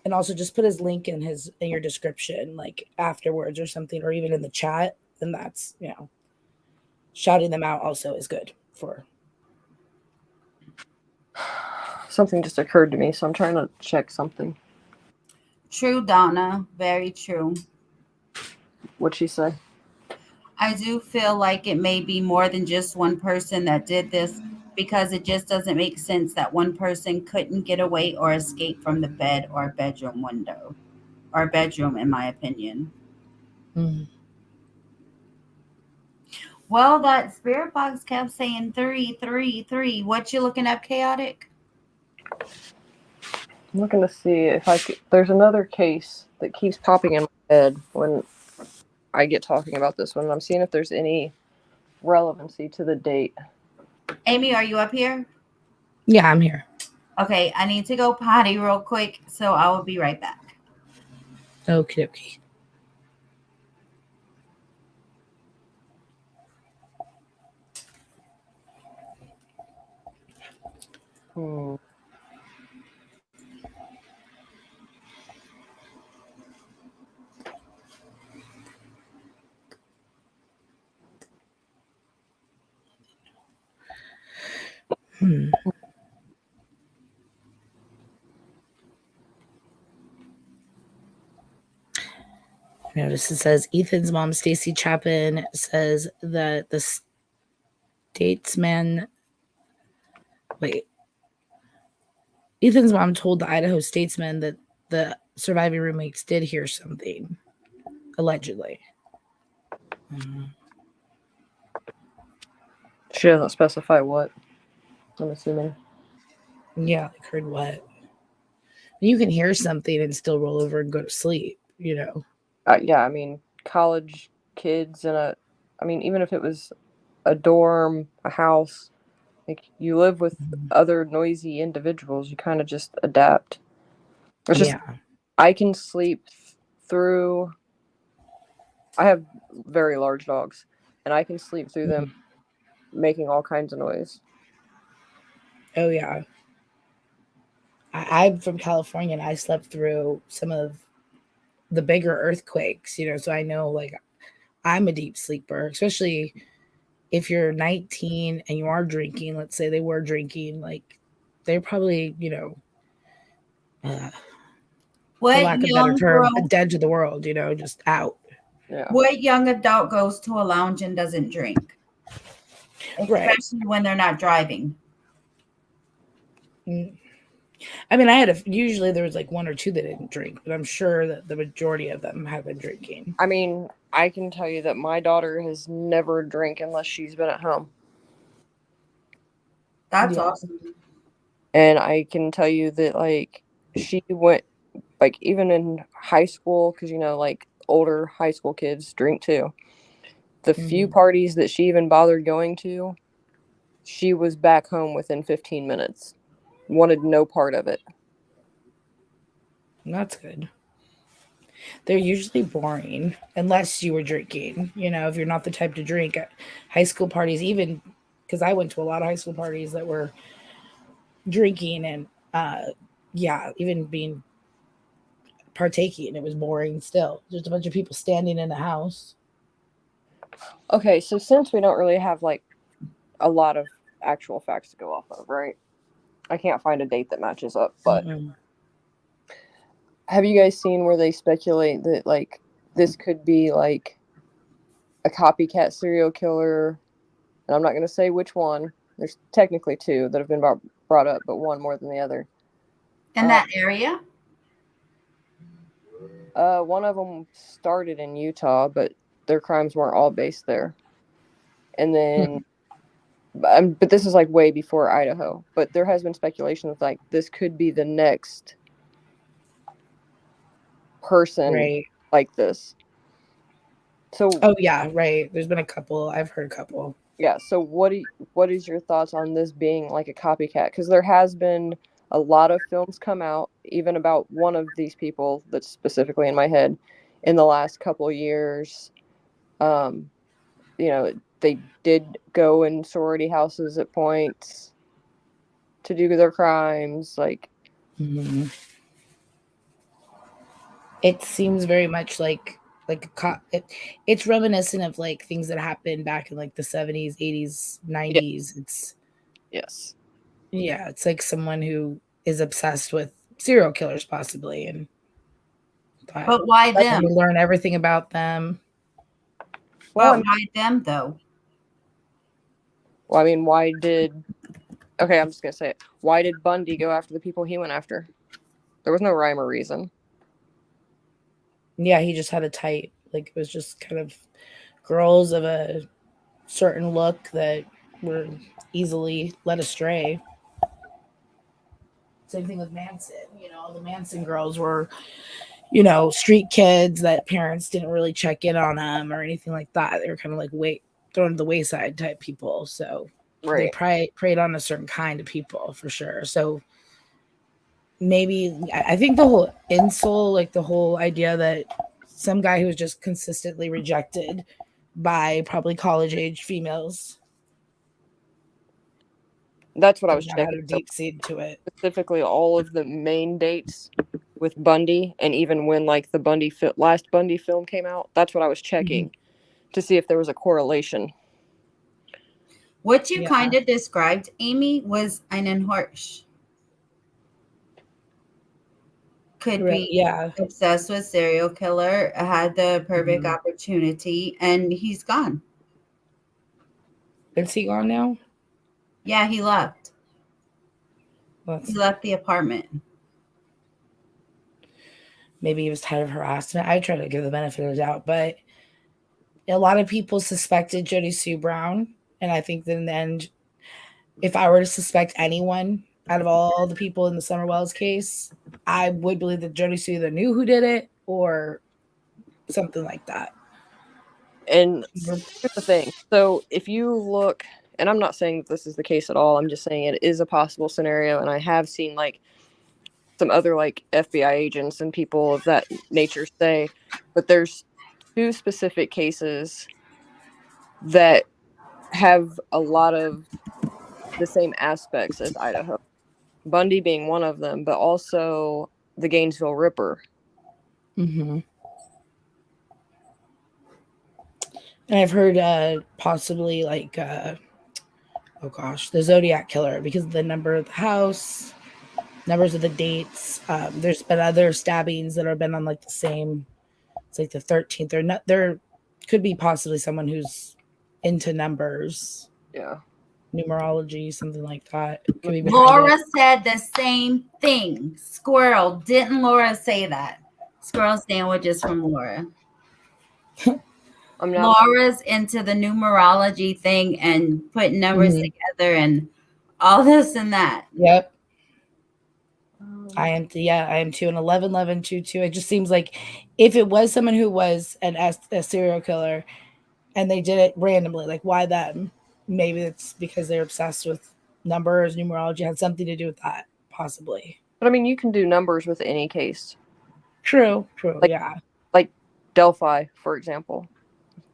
And also just put his link in your description, like afterwards or something, or even in the chat. And that's, shouting them out also is good for. something just occurred to me, so I'm trying to check something. True, Donna. Very true. What'd she say? I do feel like it may be more than just one person that did this because it just doesn't make sense that one person couldn't get away or escape from the bed or bedroom window or bedroom, in my opinion. Mm. Well, that spirit box kept saying 333. What you looking up, Chaotic? I'm looking to see if there's another case that keeps popping in my head when I get talking about this one. And I'm seeing if there's any relevancy to the date. Amy, are you up here? Yeah, I'm here. Okay, I need to go potty real quick, so I will be right back. Okay. Hmm. Notice it says Ethan's mom, Stacy Chapin, says that the statesman. Wait. Ethan's mom told the Idaho statesman that the surviving roommates did hear something, allegedly. She doesn't specify what, I'm assuming. Yeah, like heard what? You can hear something and still roll over and go to sleep, Yeah, I mean, college kids even if it was a dorm, a house, like you live with other noisy individuals, you kind of just adapt. It's just, I can sleep through. I have very large dogs, and I can sleep through them making all kinds of noise. Oh, yeah. I'm from California, and I slept through some of the bigger earthquakes, so I know, like, I'm a deep sleeper, especially if you're 19 and you are drinking. Let's say they were drinking, like, they're probably, for lack of a better term, dead to the world, just out. Yeah. What young adult goes to a lounge and doesn't drink? Especially when they're not driving. I mean, usually there was like one or two that didn't drink, but I'm sure that the majority of them have been drinking. I mean, I can tell you that my daughter has never drank unless she's been at home. That's awesome. And I can tell you that, like, she went, like, even in high school, because, like, older high school kids drink too. The few parties that she even bothered going to, she was back home within 15 minutes. Wanted no part of it. That's good. They're usually boring unless you were drinking. If you're not the type to drink at high school parties, even because I went to a lot of high school parties that were drinking and even being partaking, it was boring still. Just a bunch of people standing in a house. Okay, so since we don't really have like a lot of actual facts to go off of, right? I can't find a date that matches up, but have you guys seen where they speculate that like this could be like a copycat serial killer? And I'm not going to say which one, There's technically 2 that have been brought up, but one more than the other. In that area? One of them started in Utah, but their crimes weren't all based there. And then, but this is like way before Idaho. But there has been speculation that like this could be the next person like this. So, oh yeah, right. There's been a couple. I've heard a couple. Yeah. So what is your thoughts on this being like a copycat? Because there has been a lot of films come out, even about one of these people that's specifically in my head, in the last couple of years. You know, they did go in sorority houses at points to do their crimes. Like, it seems very much like it's reminiscent of like things that happened back in like the 70s, 80s, 90s. It's like someone who is obsessed with serial killers possibly, and but why them? You learn everything about them. Well, why them though? Well, I mean, okay, I'm just gonna say it. Why did Bundy go after the people he went after? There was no rhyme or reason. Yeah, he just had a type. Like, it was just kind of girls of a certain look that were easily led astray. Same thing with Manson. You know, the Manson girls were, you know, street kids that parents didn't really check in on them or anything like that. They were kind of like thrown to the wayside type people. So they preyed on a certain kind of people for sure. So maybe I think the whole insult, like the whole idea that some guy who was just consistently rejected by probably college age females. That's what I was checking. Had a deep seed to it. Specifically, all of the main dates with Bundy, and even when like the last Bundy film came out, that's what I was checking to see if there was a correlation. What you kind of described, Amy, was einen Horsch. Could be obsessed with serial killer, had the perfect opportunity, and he's gone. Is he gone now? Yeah, he left. He left the apartment. Maybe he was tired of harassment. I try to give the benefit of the doubt, but a lot of people suspected Jody Sue Brown, and I think that in the end, if I were to suspect anyone out of all the people in the Summer Wells case, I would believe that Jody Sue either knew who did it or something like that. And here's the thing. So if you look, and I'm not saying that this is the case at all, I'm just saying it is a possible scenario, and I have seen like some other like FBI agents and people of that nature say, but there's 2 specific cases that have a lot of the same aspects as Idaho. Bundy being one of them, but also the Gainesville Ripper. And I've heard possibly like, the Zodiac Killer, because of the number of the house, numbers of the dates. There's been other stabbings that have been on like the same. It's like the 13th. There could be possibly someone who's into numbers. Yeah. Numerology, something like that. Could be Laura said the same thing. Squirrel. Didn't Laura say that? Squirrel sandwiches from Laura. Laura's into the numerology thing and putting numbers together and all this and that. Yep. I am too. And 11, 11, 2, 2. It just seems like if it was someone who was a serial killer and they did it randomly, like why them? Maybe it's because they're obsessed with numbers, numerology had something to do with that, possibly. But I mean, you can do numbers with any case. True, like, yeah. Like Delphi, for example.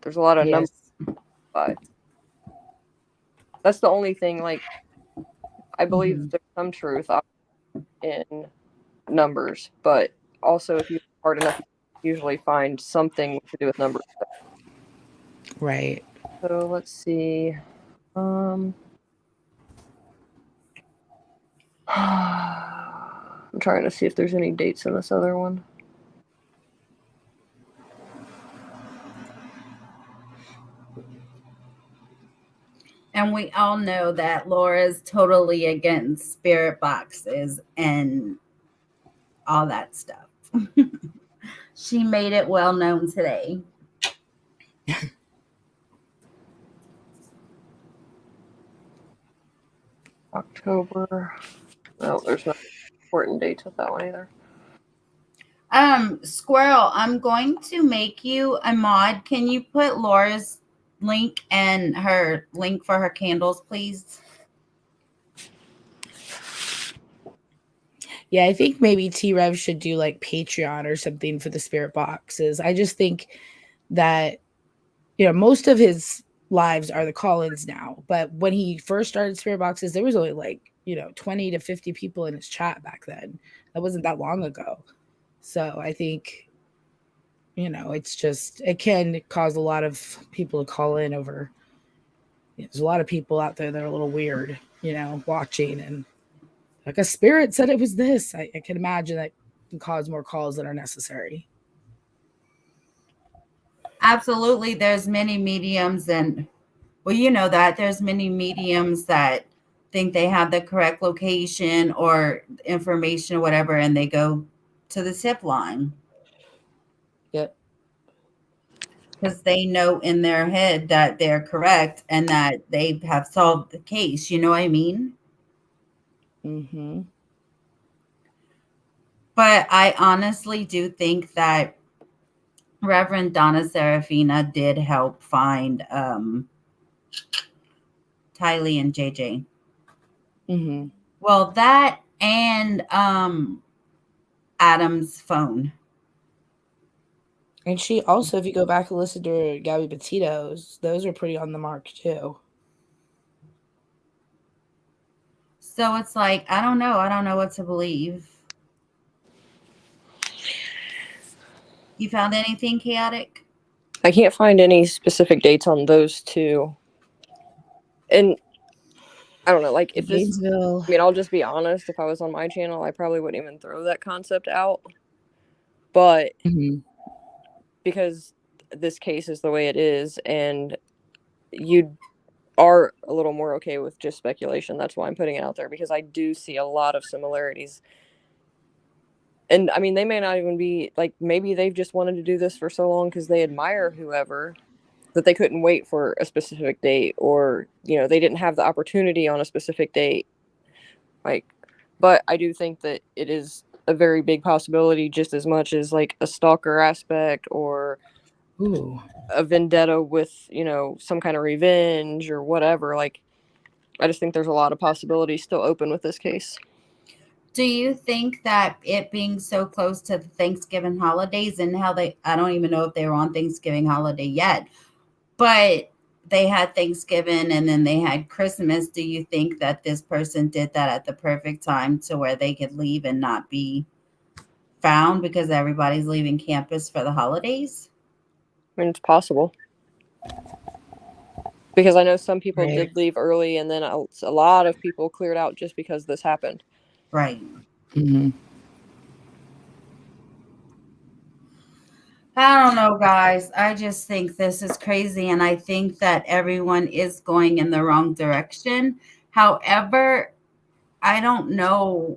There's a lot of numbers. That's the only thing, like, I believe there's some truth in numbers, but also if you work hard enough, you usually find something to do with numbers. Right. So let's see. I'm trying to see if there's any dates in this other one. And we all know that Laura's totally against spirit boxes and all that stuff. She made it well known today. October. No, there's no important dates with that one either. Squirrel, I'm going to make you a mod. Can you put Laura's link and her link for her candles, please? Yeah, I think maybe T Rev should do like Patreon or something for the spirit boxes. I just think that, most of his lives are the call-ins now. But when he first started spirit boxes, there was only like, 20 to 50 people in his chat back then. That wasn't that long ago. So I think, it's just, it can cause a lot of people to call in over. There's a lot of people out there that are a little weird, watching, and like a spirit said it was this. I can imagine that can cause more calls than are necessary. Absolutely. There's many mediums, and well, you know that there's many mediums that think they have the correct location or information or whatever, and they go to the tip line Yep. because they know in their head that they're correct and that they have solved the case. You know what I mean? Mm-hmm. But I honestly do think that Reverend Donna Serafina did help find Tylee and JJ. Mm-hmm. Well, that and Adam's phone. And she also, if you go back and listen to Gabby Petito's, those are pretty on the mark too. So it's like, I don't know. I don't know what to believe. You found anything chaotic? I can't find any specific dates on those two. And I don't know, like if this, Gainesville. I mean, I'll just be honest. If I was on my channel, I probably wouldn't even throw that concept out. But Mm-hmm. because this case is the way it is, and you are a little more okay with just speculation, that's why I'm putting it out there, because I do see a lot of similarities. And I mean, they may not even be like, maybe they've just wanted to do this for so long because they admire whoever that they couldn't wait for a specific date, or they didn't have the opportunity on a specific date. Like, but I do think that it is a very big possibility, just as much as like a stalker aspect or Ooh. a vendetta with some kind of revenge or whatever. Like, I just think there's a lot of possibilities still open with this case. Do you think that it being so close to the Thanksgiving holidays and how I don't even know if they were on Thanksgiving holiday yet, but they had Thanksgiving and then they had Christmas. Do you think that this person did that at the perfect time to where they could leave and not be found because everybody's leaving campus for the holidays? I mean, it's possible. Because I know some people Right. did leave early, and then a lot of people cleared out just because this happened. Right. Mm-hmm. I don't know, guys. I just think this is crazy, and I think that everyone is going in the wrong direction. However, I don't know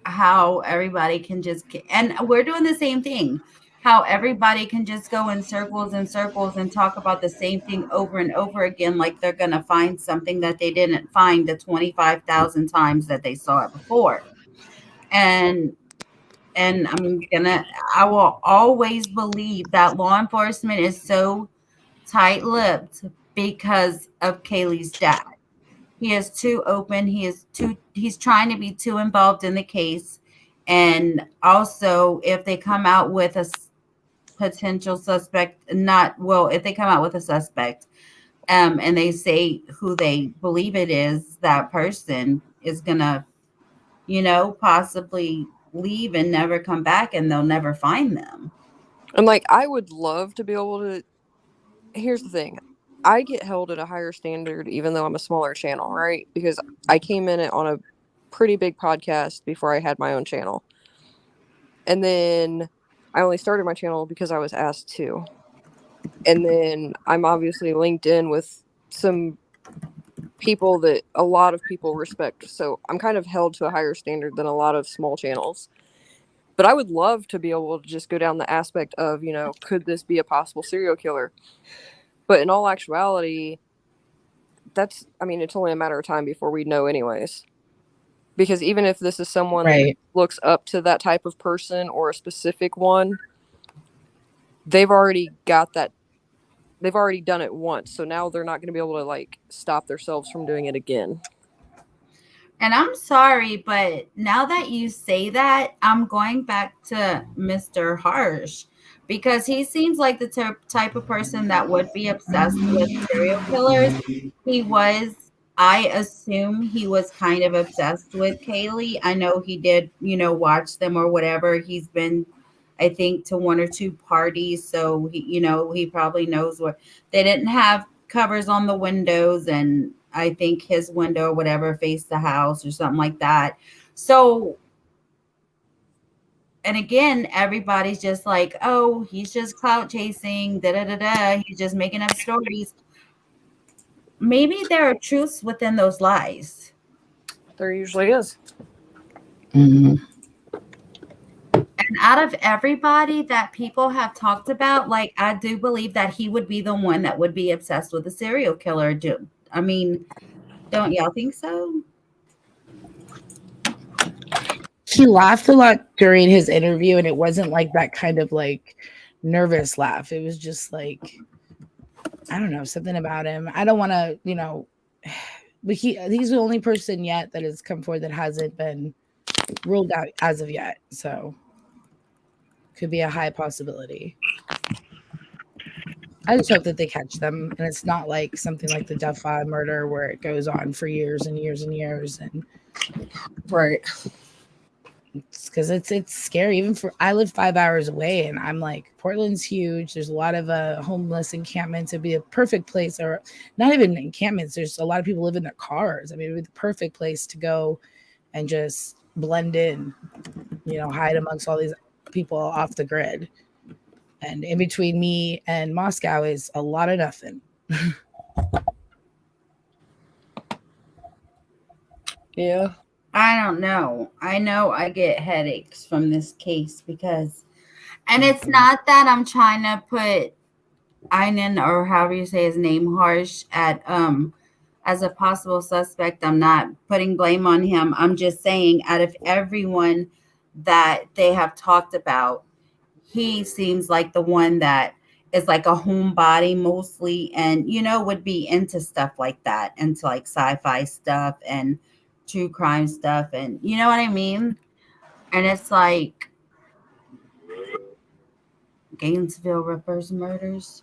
how everybody can just, and we're doing the same thing, how everybody can just go in circles and circles and talk about the same thing over and over again, like they're going to find something that they didn't find the 25,000 times that they saw it before. And and I will always believe that law enforcement is so tight-lipped because of Kaylee's dad. He is too open. He's trying to be too involved in the case. And also, if they come out with a potential suspect, not well, if they come out with a suspect, and they say who they believe it is, that person is gonna, possibly leave and never come back, and they'll never find them. And like, I would love to be able to. Here's the thing. I get held at a higher standard even though I'm a smaller channel, right? Because I came in it on a pretty big podcast before I had my own channel. And then I only started my channel because I was asked to. And then I'm obviously linked in with some people that a lot of people respect. So I'm kind of held to a higher standard than a lot of small channels. But I would love to be able to just go down the aspect of, could this be a possible serial killer? But in all actuality, it's only a matter of time before we know, anyways. Because even if this is someone that Right. looks up to that type of person or a specific one, they've already got that. They've already done it once. So now they're not going to be able to, like, stop themselves from doing it again. And I'm sorry, but now that you say that, I'm going back to Mr. Harsh because he seems like the type of person that would be obsessed with serial killers. He was, I assume he was kind of obsessed with Kaylee. I know he did, watch them or whatever. He's been, I think, to one or two parties. So he probably knows what they didn't have covers on the windows, and I think his window or whatever faced the house or something like that. So, and again, everybody's just like, oh, he's just clout chasing, da da da da. He's just making up stories. Maybe there are truths within those lies. There usually is. Mhm. And out of everybody that people have talked about, like, I do believe that he would be the one that would be obsessed with a serial killer. I mean, don't y'all think so? He laughed a lot during his interview, and it wasn't like that kind of like nervous laugh. It was just like, I don't know, something about him. I don't want to, but he's the only person yet that has come forward that hasn't been ruled out as of yet. So could be a high possibility. I just hope that they catch them, and it's not like something like the Duff murder where it goes on for years and years and years, and Right. because it's scary. Even for I live 5 hours away, and I'm like, Portland's huge. There's a lot of homeless encampments. It'd be a perfect place, or not even encampments. There's a lot of people live in their cars. I mean, it'd be the perfect place to go and just blend in, hide amongst all these people off the grid. And in between me and Moscow is a lot of nothing. Yeah. I don't know. I know I get headaches from this case because, and it's not that I'm trying to put Einan, or however you say his name, Harsh, at as a possible suspect. I'm not putting blame on him. I'm just saying, out of everyone that they have talked about, he seems like the one that is like a homebody mostly, and would be into stuff like that, into like sci-fi stuff and true crime stuff, and you know what I mean. And it's like Gainesville Rippers murders.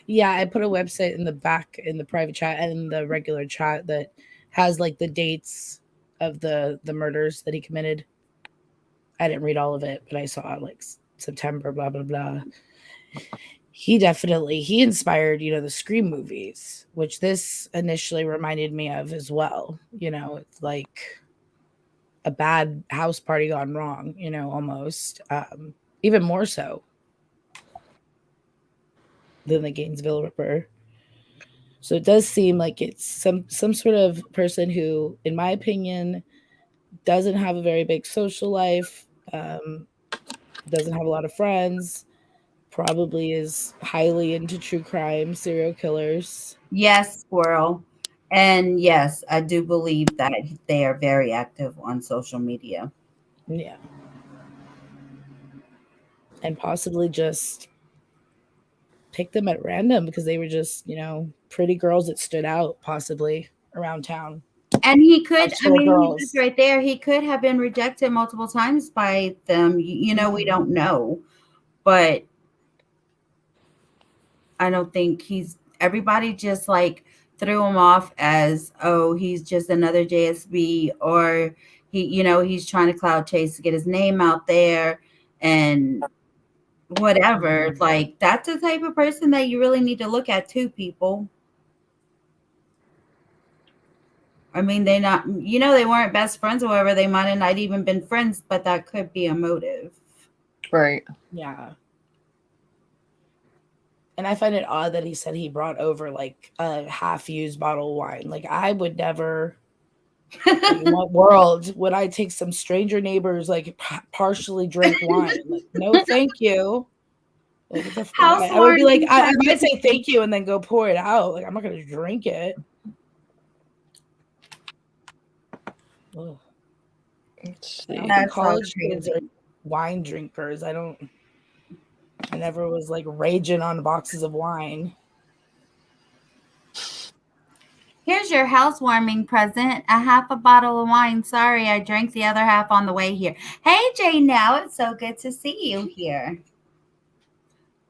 Yeah, I put a website in the back in the private chat and in the regular chat that has like the dates of the murders that he committed. I didn't read all of it, but I saw like September, blah blah blah. He inspired, the Scream movies, which this initially reminded me of as well. It's like a bad house party gone wrong, almost. Even more so than the Gainesville Ripper. So it does seem like it's some sort of person who, in my opinion, doesn't have a very big social life, doesn't have a lot of friends, probably is highly into true crime, serial killers. Yes, squirrel. And yes, I do believe that they are very active on social media. Yeah. And possibly just pick them at random because they were just, pretty girls that stood out possibly around town. And he could, I Housefull of mean, he was girls. right there. He could have been rejected multiple times by them. We don't know. But I don't think everybody just like threw him off as, oh, he's just another JSB, or he's trying to cloud chase to get his name out there and whatever. Like, that's the type of person that you really need to look at too, people. I mean, they not, they weren't best friends or whatever. They might have not even been friends, but that could be a motive. Right. Yeah. And I find it odd that he said he brought over like a half-used bottle of wine. Like I would never. Like, in what world would I take some stranger neighbors like partially drank wine? Like, no, thank you. Like, I would be like, Housewarming I might present. say thank you and then go pour it out. Like, I'm not gonna drink it. Ugh. Let's I don't see. think That's so college kids are crazy. wine drinkers. I never was like raging on boxes of wine. Here's your housewarming present, a half a bottle of wine. Sorry, I drank the other half on the way here. Hey, Jane, now it's so good to see you here.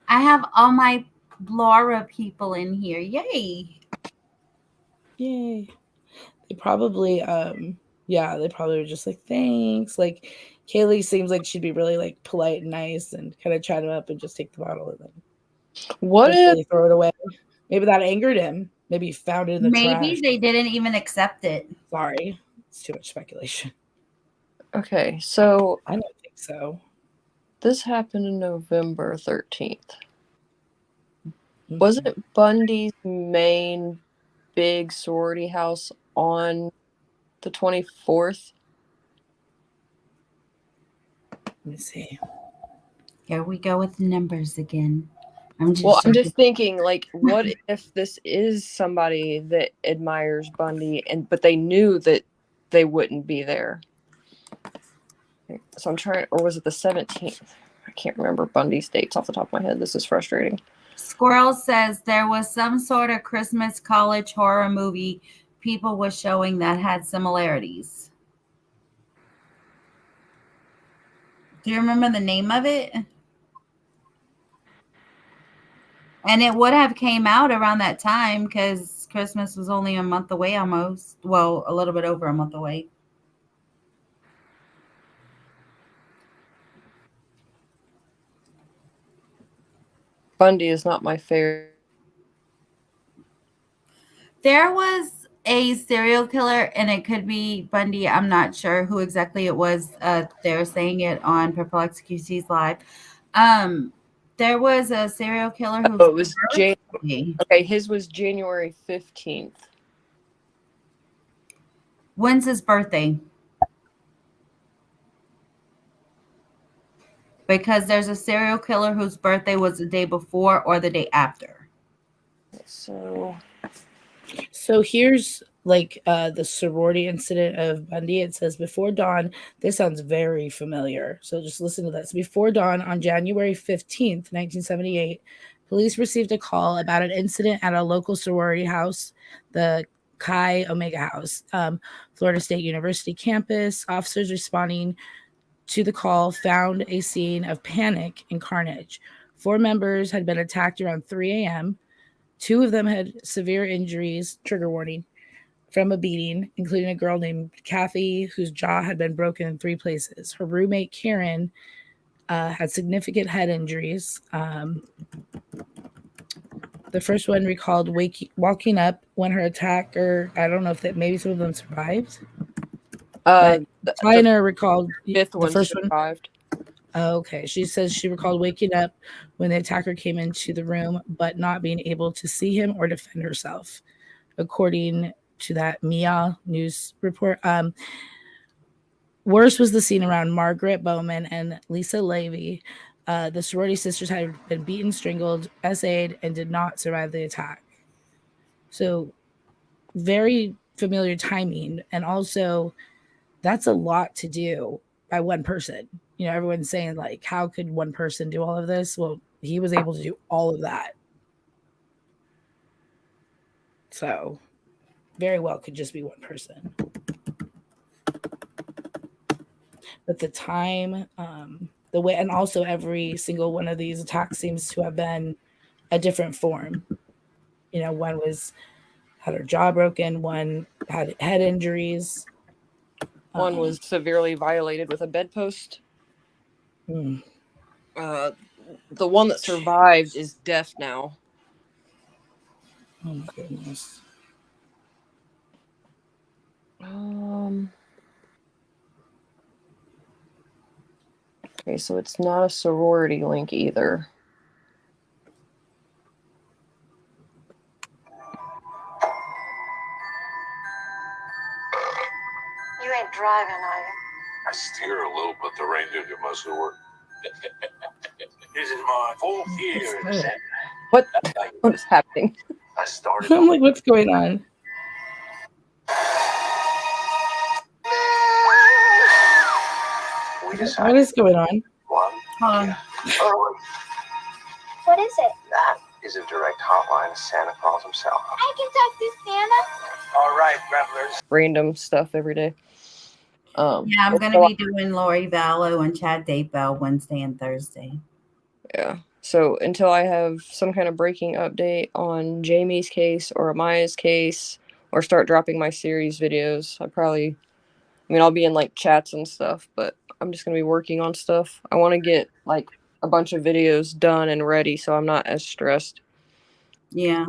I have all my Laura people in here. Yay. Yay. They probably yeah, they probably were just like, thanks. Like Kaylee seems like she'd be really like polite and nice and kind of chat him up and just take the bottle and then What if eventually throw it away. Maybe that angered him. Maybe he found it in the Maybe trash. they didn't even accept it. Sorry. It's too much speculation. okay, so I don't think so. this happened in November 13th. Mhm. Wasn't Bundy's main big sorority house on the 24th? Let me see. Here we go with the numbers again. I'm Well, just I'm just thinking, like, what if this is somebody that admires Bundy, but they knew that they wouldn't be there? So I'm trying, or was it the 17th? I can't remember Bundy's dates off the top of my head. This is frustrating. Squirrel says there was some sort of Christmas college horror movie people were showing that had similarities. Do you remember the name of it? And it would have came out around that time because Christmas was only a month away almost. Well, a little bit over a month away. Bundy is not my favorite. There was a serial killer, and it could be Bundy. I'm not sure who exactly it was. They're saying it on Perplex QC's live. Um, there was a serial killer whose Oh, it was birthday. Okay, his was January 15th. When's his birthday? Because there's a serial killer whose birthday was the day before or the day after. So here's like the sorority incident of Bundy. It says before dawn. This sounds very familiar. So just listen to this. Before dawn on January 15th, 1978, police received a call about an incident at a local sorority house, the Chi Omega House, Florida State University campus. Officers responding to the call found a scene of panic and carnage. 4 members had been attacked around 3 a.m. 2 of them had severe injuries, trigger warning, from a beating, including a girl named Kathy, whose jaw had been broken in 3 places. Her roommate, Karen, had significant head injuries. The first one recalled walking up when her attacker, I don't know if that maybe some of them survived. But Kleiner recalled fifth the one first survived. one. Okay. She says she recalled waking up when the attacker came into the room, but not being able to see him or defend herself, according to that Mia news report. Worse was the scene around Margaret Bowman and Lisa Levy. The sorority sisters had been beaten, strangled, essayed, and did not survive the attack. So very familiar timing. And also, that's a lot to do by one person. You know, everyone's saying, like, how could one person do all of this? Well, he was able to do all of that. So very well could just be one person. But the time, the way, and also every single one of these attacks seems to have been a different form. You know, one had her jaw broken, one had head injuries. One was severely violated with a bedpost. Hmm. The one that survived is deaf now. Oh my goodness. Okay, so it's not a sorority link either. You ain't driving, are you? I steer a little, but the reindeer do most of the work. This is my 4th year in Zen. What is happening? I started. I'm like, what's going on? We What decided is going on? one. Hold on. What is it? That is a direct hotline to Santa Claus himself. I can talk to Santa. All right, revelers. Random stuff every day. Yeah, I'm going to be doing Lori Vallow and Chad Daybell Wednesday and Thursday. Yeah. So until I have some kind of breaking update on Jamie's case or Amaya's case, or start dropping my series videos, I'll be in like chats and stuff, but I'm just going to be working on stuff. I want to get like a bunch of videos done and ready so I'm not as stressed. Yeah.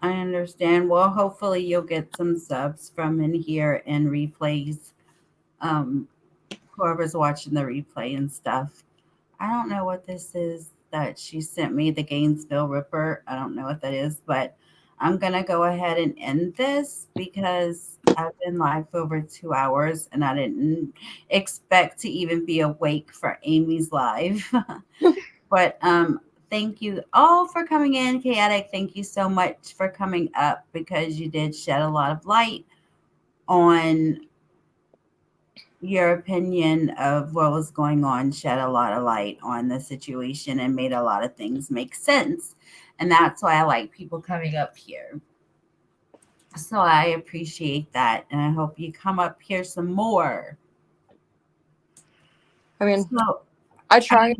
I understand. Well, hopefully you'll get some subs from in here and replays. Whoever's watching the replay and stuff. I don't know what this is that she sent me, the Gainesville Ripper. I don't know what that is, but I'm going to go ahead and end this because I've been live for over 2 hours and I didn't expect to even be awake for Amy's live. But thank you all for coming in. Chaotic, thank you so much for coming up because you did shed a lot of light on your opinion of what was going on, shed a lot of light on the situation and made a lot of things make sense. And that's why I like people coming up here. So I appreciate that. And I hope you come up here some more. I mean, So, I try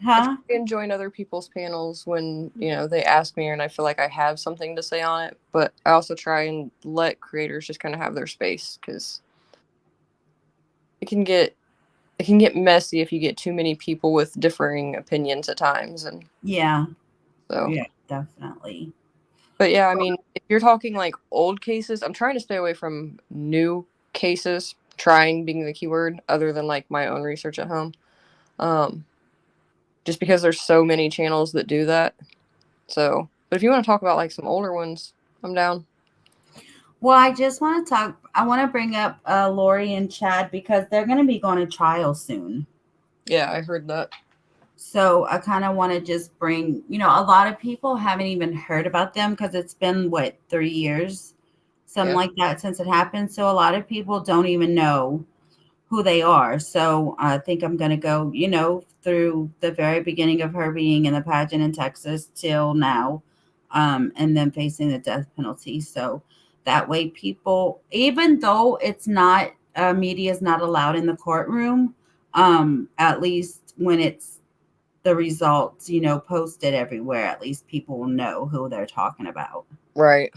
huh? and join other people's panels when, they ask me and I feel like I have something to say on it. But I also try and let creators just kind of have their space because it can get messy if you get too many people with differing opinions at times. And Yeah. so, Yeah, definitely. but yeah, I mean, if you're talking like old cases, I'm trying to stay away from new cases, trying being the keyword other than like my own research at home. Just because there's so many channels that do that. So, but if you want to talk about like some older ones, I'm down. Well, I just want to talk. I want to bring up Lori and Chad because they're going to be going to trial soon. Yeah, I heard that. So I kind of want to just bring, a lot of people haven't even heard about them because it's been, 3 years, something like that since it happened. So a lot of people don't even know who they are. So I think I'm going to go, through the very beginning of her being in the pageant in Texas till now, and then facing the death penalty. So that way people, even though it's not, media is not allowed in the courtroom, at least when it's the results, posted everywhere, at least people will know who they're talking about. Right.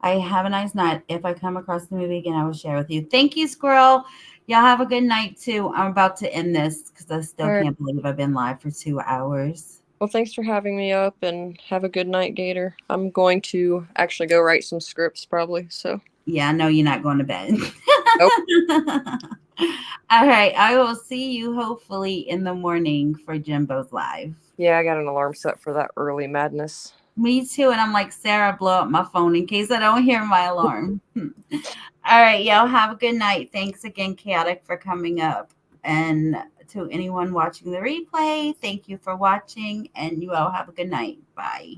I have a nice night. If I come across the movie again, I will share with you. Thank you, Squirrel. Y'all have a good night, too. I'm about to end this because I still can't believe I've been live for 2 hours. Well, thanks for having me up and have a good night, Gator. I'm going to actually go write some scripts probably, so. Yeah, I know you're not going to bed. Nope. All right. I will see you hopefully in the morning for Jimbo's live. Yeah, I got an alarm set for that early madness. Me too. And I'm like, Sarah, blow up my phone in case I don't hear my alarm. All right, y'all have a good night. Thanks again, Chaotic, for coming up. And to anyone watching the replay, thank you for watching. And you all have a good night. Bye.